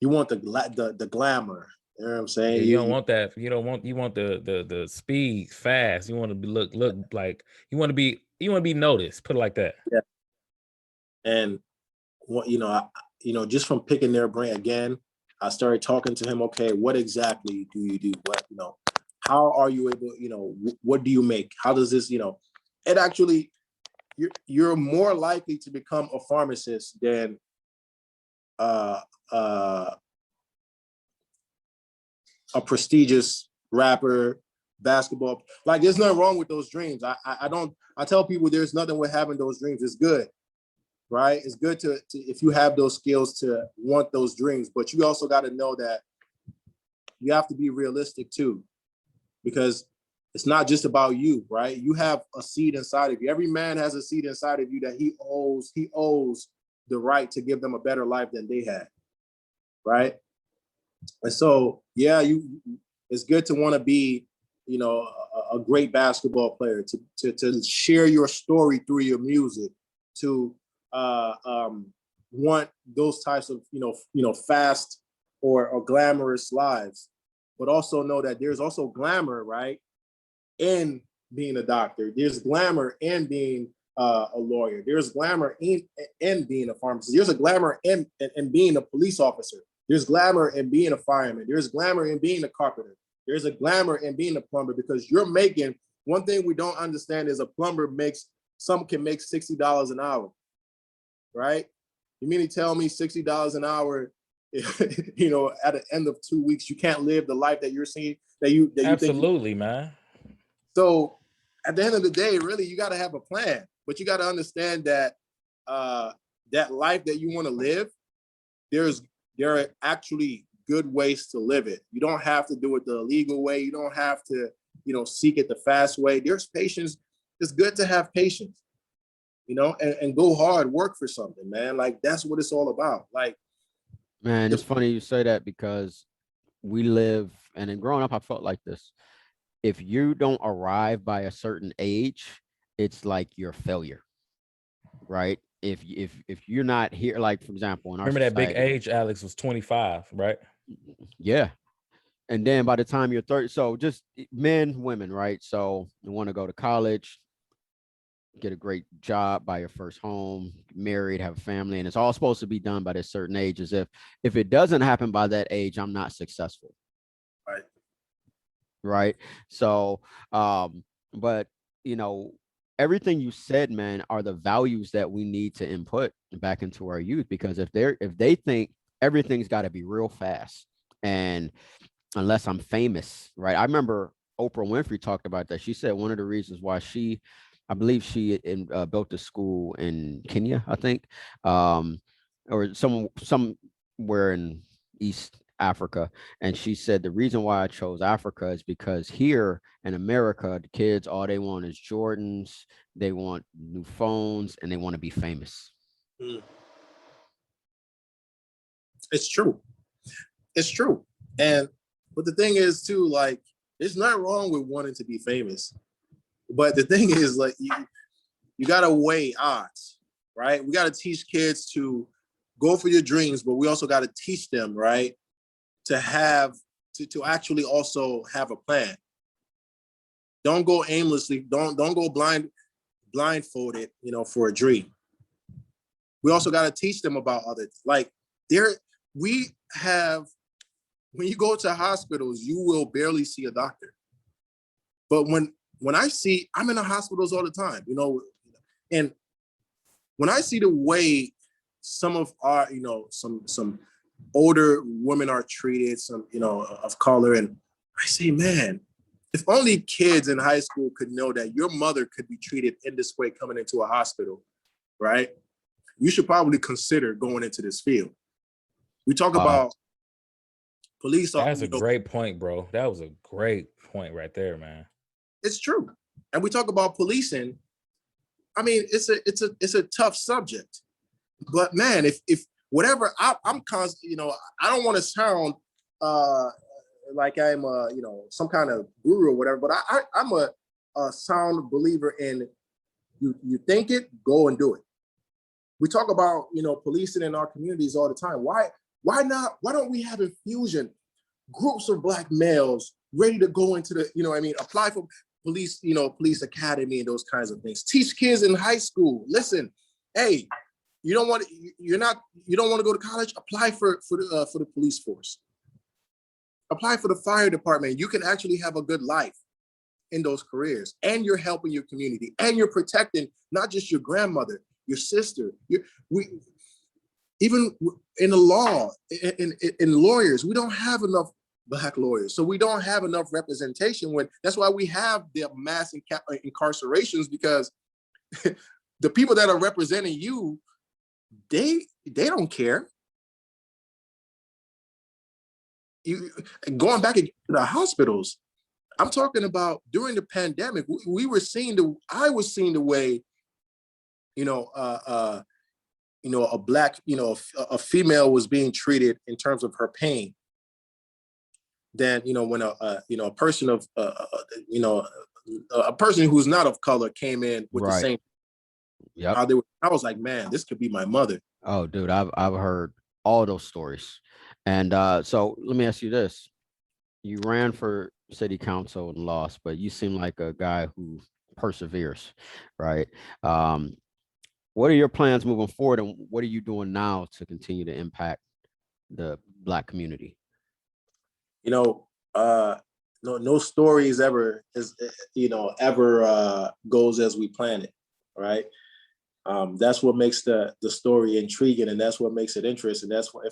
want the glamour. You know what I'm saying? Yeah, you don't want that. You want the speed, fast. You want to be look like you want to be noticed. Put it like that. Yeah. And what just from picking their brain again, I started talking to him. Okay, what exactly do you do? What how are you able? What do you make? How does this? It actually, you're more likely to become a pharmacist than a prestigious rapper, basketball. Like, there's nothing wrong with those dreams. I tell people there's nothing with having those dreams. It's good. right? It's good to if you have those skills to want those dreams, but you also got to know that you have to be realistic too, because it's not just about you, right? You have a seed inside of you. Every man has a seed inside of you that he owes the right to give them a better life than they had, right? And so, yeah, it's good to want to be, you know, a great basketball player, to share your story through your music, to want those types of, fast or glamorous lives, but also know that there's also glamour, right, in being a doctor. There's glamour in being a lawyer. There's glamour in being a pharmacist. There's a glamour in being a police officer. There's glamour in being a fireman. There's glamour in being a carpenter. There's a glamour in being a plumber, because you're making, one thing we don't understand is a plumber can make $60 an hour, right? You mean to tell me $60 an hour, at the end of 2 weeks, you can't live the life that you're seeing, that you Absolutely, man. So at the end of the day, really, you got to have a plan, but you got to understand that that life that you want to live, there are actually good ways to live it. You don't have to do it the illegal way. You don't have to, seek it the fast way. There's patience. It's good to have patience, and go hard, work for something, man. Like, that's what it's all about. Like, Man, it's funny you say that, because we live, and in growing up, I felt like this. If you don't arrive by a certain age, it's like you're a failure, right? If you're not here, like, for example, in our Remember that big society, age, Alex, was 25, right? yeah. And then by the time you're 30, so just men, women, right? So you want to go to college, get a great job, buy your first home, get married, have a family, and it's all supposed to be done by this certain age. As if it doesn't happen by that age, I'm not successful. right. Right. So but everything you said, man, are the values that we need to input back into our youth, because if they think everything's got to be real fast, and unless I'm famous, right? I remember Oprah Winfrey talked about that. She said one of the reasons why I believe she built a school in Kenya, I think, or somewhere in East Africa. And she said, the reason why I chose Africa is because here in America, the kids, all they want is Jordans, they want new phones, and they want to be famous. It's true. It's true. But the thing is too, like, there's nothing wrong with wanting to be famous. But the thing is, like, you got to weigh odds, right? We got to teach kids to go for your dreams, but we also got to teach them, right, to actually also have a plan. Don't go aimlessly. Don't go blindfolded, for a dream. We also got to teach them about when you go to hospitals, you will barely see a doctor. But when I'm in the hospitals all the time, and when I see the way some of our, some older women are treated, some, of color, and I say, man, if only kids in high school could know that your mother could be treated in this way coming into a hospital, right? You should probably consider going into this field. We talk about police. That's a great point, bro. That was a great point right there, man. It's true. And we talk about policing. I mean, it's a tough subject. But man, if whatever, I'm constant, I don't want to sound like I'm some kind of guru or whatever, but I'm a sound believer in you think it, go and do it. We talk about, policing in our communities all the time. Why not? Why don't we have infusion groups of Black males ready to go into the, apply for police, police academy and those kinds of things. Teach kids in high school. Listen, hey, you don't want to go to college? Apply for the police force. Apply for the fire department. You can actually have a good life in those careers, and you're helping your community, and you're protecting not just your grandmother, your sister. Even in the law, in lawyers, we don't have enough Black lawyers. So we don't have enough representation. That's why we have the mass incarcerations, because the people that are representing you they don't care. You going back to the hospitals. I'm talking about during the pandemic. We were seeing I was seeing the way, a black, a female was being treated in terms of her pain. Then, when a person of, a person who's not of color came in with the same. Yep. I was like, man, this could be my mother. Oh, dude, I've heard all those stories. And so let me ask you this. You ran for city council and lost, but you seem like a guy who perseveres, right? What are your plans moving forward, and what are you doing now to continue to impact the Black community? No story ever goes as we plan it, right? That's what makes the story intriguing, and that's what makes it interesting. That's what,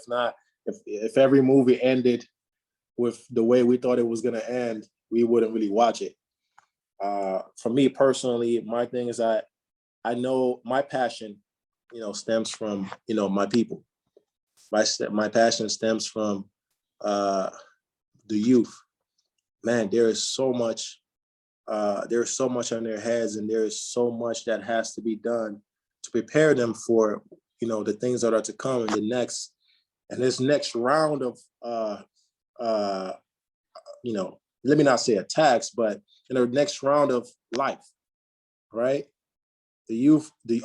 if every movie ended with the way we thought it was going to end, we wouldn't really watch it. For me personally, my thing is I know my passion, stems from, my people. My passion stems from the youth. Man, there is so much on their heads, and there is so much that has to be done to prepare them for, the things that are to come in this next round of, let me not say attacks, but in the next round of life, right?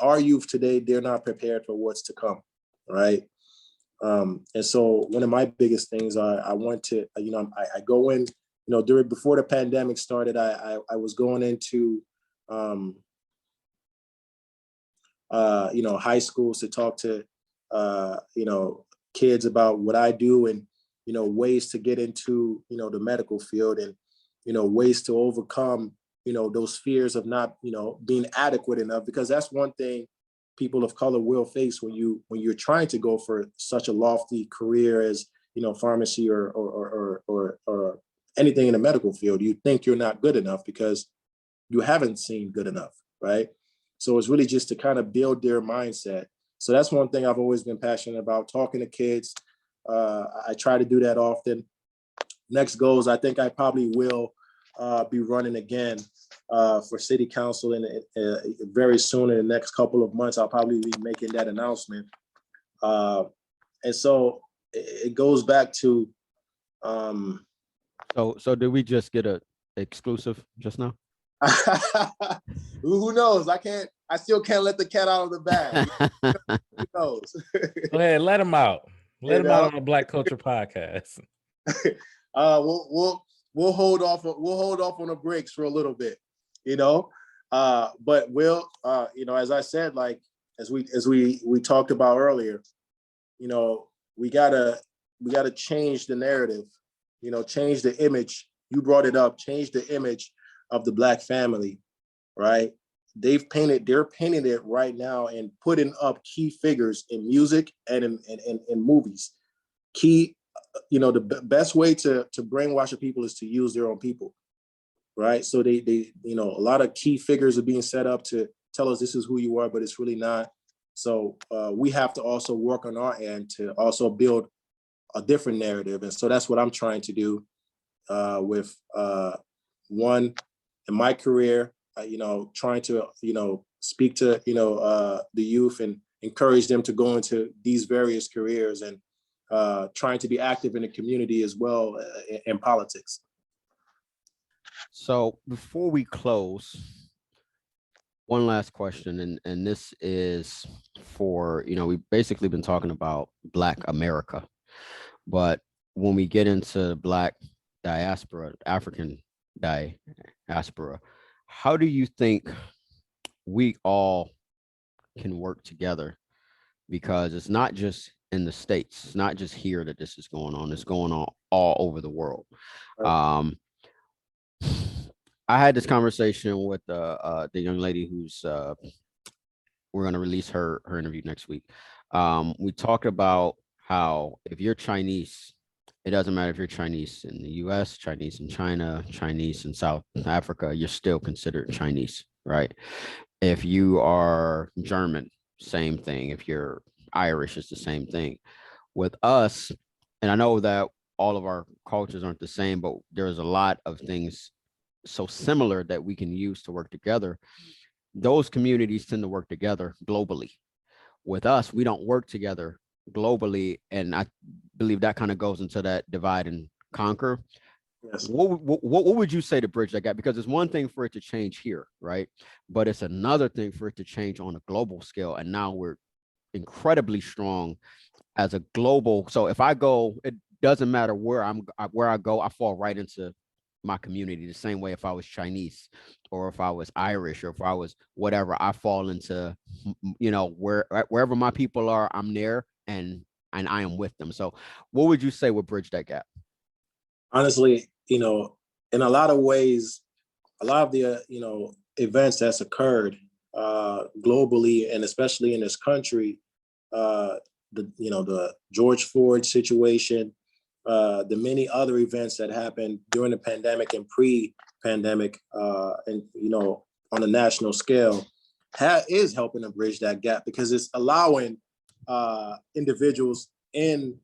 Our youth today, they're not prepared for what's to come, right? And so one of my biggest things I want to, I go in, before the pandemic started, I was going into, high schools to talk to, kids about what I do, and, ways to get into, the medical field, and, ways to overcome, those fears of not, being adequate enough, because that's one thing people of color will face when you're trying to go for such a lofty career as, pharmacy or anything in the medical field. You think you're not good enough because you haven't seen good enough, right? So it's really just to kind of build their mindset. So that's one thing I've always been passionate about, talking to kids. I try to do that often. Next goals, I think I probably will be running again for city council, and very soon, in the next couple of months, I'll probably be making that announcement. And so it goes back to. So did we just get a exclusive just now? Who knows? I still can't let the cat out of the bag. Who knows? Go ahead, let him out. Let him out on the Black Culture Podcast. We'll hold off on the brakes for a little bit, but we'll, as I said, like, as we talked about earlier, we gotta change the narrative, change the image. You brought it up, change the image of the Black family, right? They're painting it right now and putting up key figures in music and in movies. Key, the best way to brainwash the people is to use their own people, right? So they a lot of key figures are being set up to tell us this is who you are, but it's really not. So we have to also work on our end to also build a different narrative. And so that's what I'm trying to do with one, in my career, trying to, speak to, the youth and encourage them to go into these various careers, and trying to be active in the community as well, in politics. So before we close, one last question, and this is for, we've basically been talking about Black America, but when we get into Black diaspora, African diaspora, how do you think we all can work together? Because it's not just in the States, it's not just here that this is going on, it's going on all over the world. Right. I had this conversation with the young lady who's we're going to release her interview next week. We talked about how if you're Chinese, it doesn't matter if you're Chinese in the US, Chinese in China, Chinese in South Africa, you're still considered Chinese, right? If you are German, same thing. If you're Irish, it's the same thing. With us, and I know that all of our cultures aren't the same, but there's a lot of things so similar that we can use to work together. Those communities tend to work together globally. With us, we don't work together globally, and I believe that kind of goes into that divide and conquer. Yes. What would you say to bridge that gap? Because it's one thing for it to change here, right? But it's another thing for it to change on a global scale. And now we're incredibly strong as a global. So if I go, it doesn't matter where I go, I fall right into my community the same way. If I was Chinese, or if I was Irish, or if I was whatever, I fall into, wherever my people are, I'm there, and I am with them. So what would you say would bridge that gap? Honestly, in a lot of ways, a lot of the, events that's occurred globally, and especially in this country, the George Floyd situation, the many other events that happened during the pandemic and pre-pandemic, and, on a national scale, is helping to bridge that gap, because it's allowing individuals in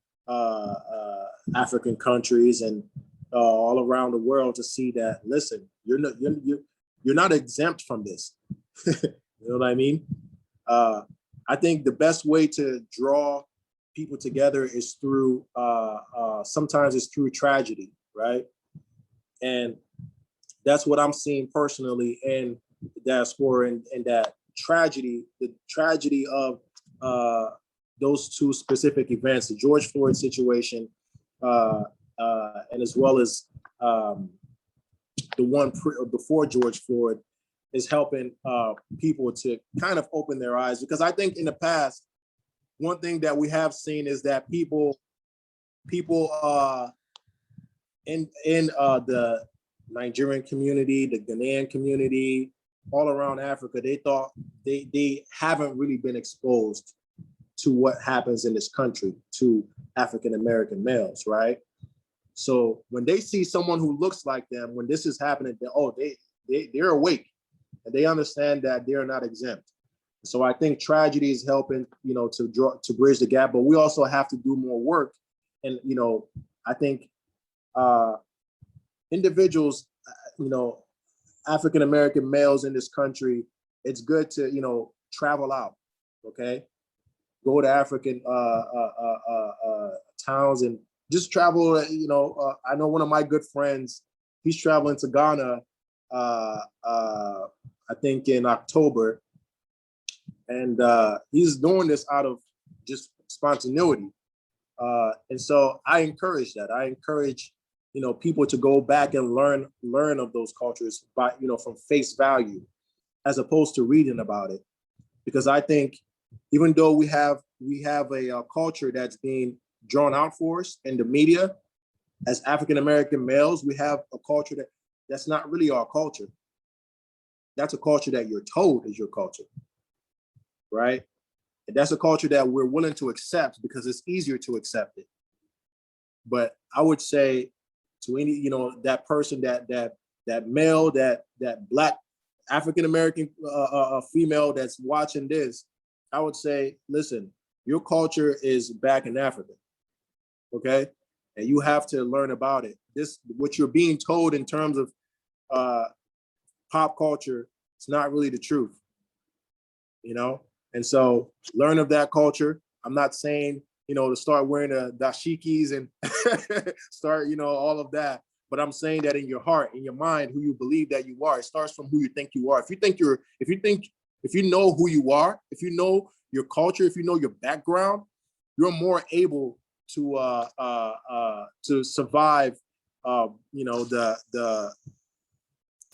African countries and all around the world to see that, listen, you're not exempt from this. You know what I mean? I think the best way to draw people together is through, sometimes it's through tragedy, right? And that's what I'm seeing personally in the diaspora, and that tragedy, the tragedy of those two specific events, the George Floyd situation, and as well as the one before George Floyd, is helping people to kind of open their eyes. Because I think in the past, one thing that we have seen is that people in the Nigerian community, the Ghanaian community, all around Africa, they thought they haven't really been exposed to what happens in this country to African American males, right? So when they see someone who looks like them, when this is happening, they're awake, and they understand that they're not exempt. So I think tragedy is helping, to bridge the gap, but we also have to do more work. And, I think individuals, African American males in this country, it's good to, travel out, okay? Go to African towns and just travel. I know one of my good friends, he's traveling to Ghana, I think in October, and he's doing this out of just spontaneity. And so I encourage that. I encourage, people to go back and learn of those cultures by, from face value, as opposed to reading about it. Because I think even though we have a culture that's being drawn out for us in the media, as African American males, we have a culture that's not really our culture. That's a culture that you're told is your culture, right? And that's a culture that we're willing to accept because it's easier to accept it. But I would say to any, that person, that male, that Black African American female that's watching this, I would say, listen, your culture is back in Africa, okay? And you have to learn about it. What you're being told in terms of pop culture, it's not really the truth, And so learn of that culture. I'm not saying, to start wearing the dashikis and start, all of that. But I'm saying that in your heart, in your mind, who you believe that you are, it starts from who you think you are. If you know who you are, if you know your culture, if you know your background, you're more able to survive,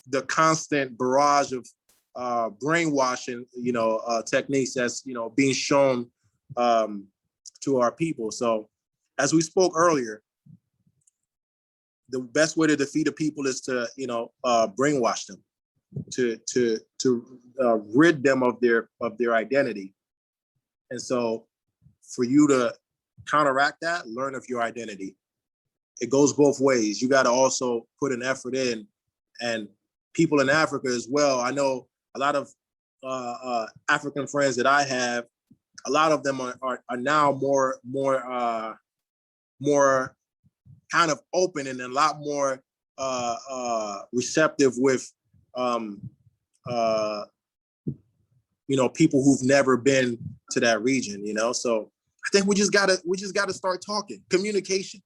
the constant barrage of brainwashing, techniques that's, being shown to our people. So as we spoke earlier, the best way to defeat the people is to, brainwash them, to rid them of their identity. And so for you to counteract that, learn of your identity. It goes both ways. You got to also put an effort in, and people in Africa as well. I know a lot of African friends that I have, a lot of them are now more kind of open and a lot more receptive with people who've never been to that region, So I think we just gotta start talking. Communication.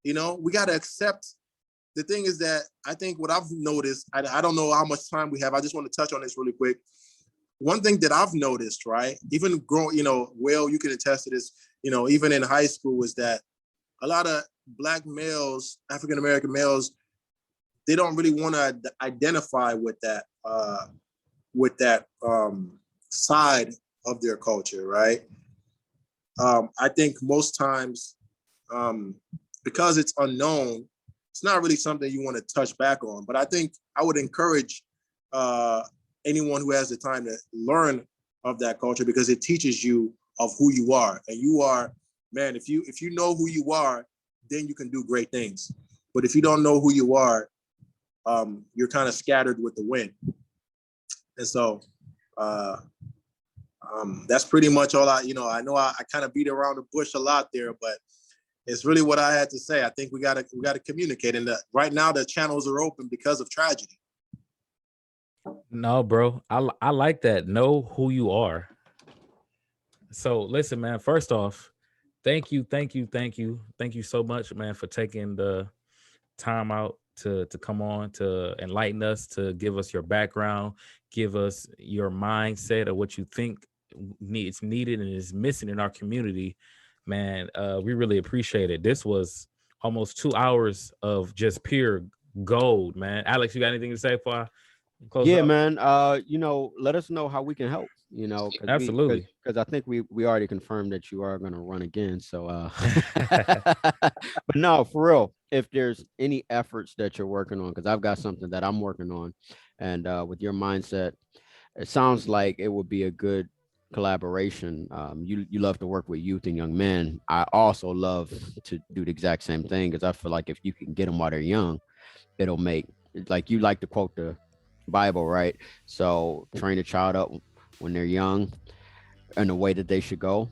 We gotta accept. The thing is that I think what I've noticed, I don't know how much time we have. I just want to touch on this really quick. One thing that I've noticed, right, even growing, Will, you can attest to this, even in high school, is that a lot of Black males, African-American males, they don't really want to identify with that side of their culture, right? I think most times, because it's unknown, it's not really something you want to touch back on. But I think I would encourage anyone who has the time to learn of that culture, because it teaches you of who you are. And you are, man, if you know who you are, then you can do great things. But if you don't know who you are, you're kind of scattered with the wind. And so that's pretty much all I know I kind of beat around the bush a lot there, but it's really what I had to say. I think we gotta communicate, and right now the channels are open because of tragedy. No, bro, I like that. Know who you are. So listen, man. First off, thank you so much, man, for taking the time out to come on, to enlighten us, to give us your background, give us your mindset of what you think is needed and is missing in our community. Man, we really appreciate it. This was almost 2 hours of just pure gold, man. Alex, you got anything to say before I close Yeah, up? man. Let us know how we can help. Absolutely. Because I think we already confirmed that you are going to run again. So, but no, for real. If there's any efforts that you're working on, because I've got something that I'm working on, and with your mindset, it sounds like it would be a good collaboration. You love to work with youth and young men. I also love to do the exact same thing, because I feel like if you can get them while they're young, it'll make, like you like to quote the Bible, right? So train a child up when they're young in the way that they should go,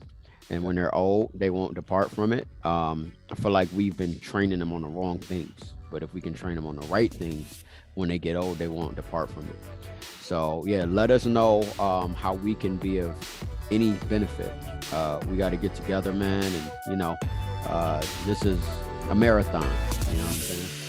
and when they're old, they won't depart from it. I feel like we've been training them on the wrong things, but if we can train them on the right things, when they get old, they won't depart from it. So yeah, let us know how we can be of any benefit. We got to get together, man, and this is a marathon. You know what I'm saying?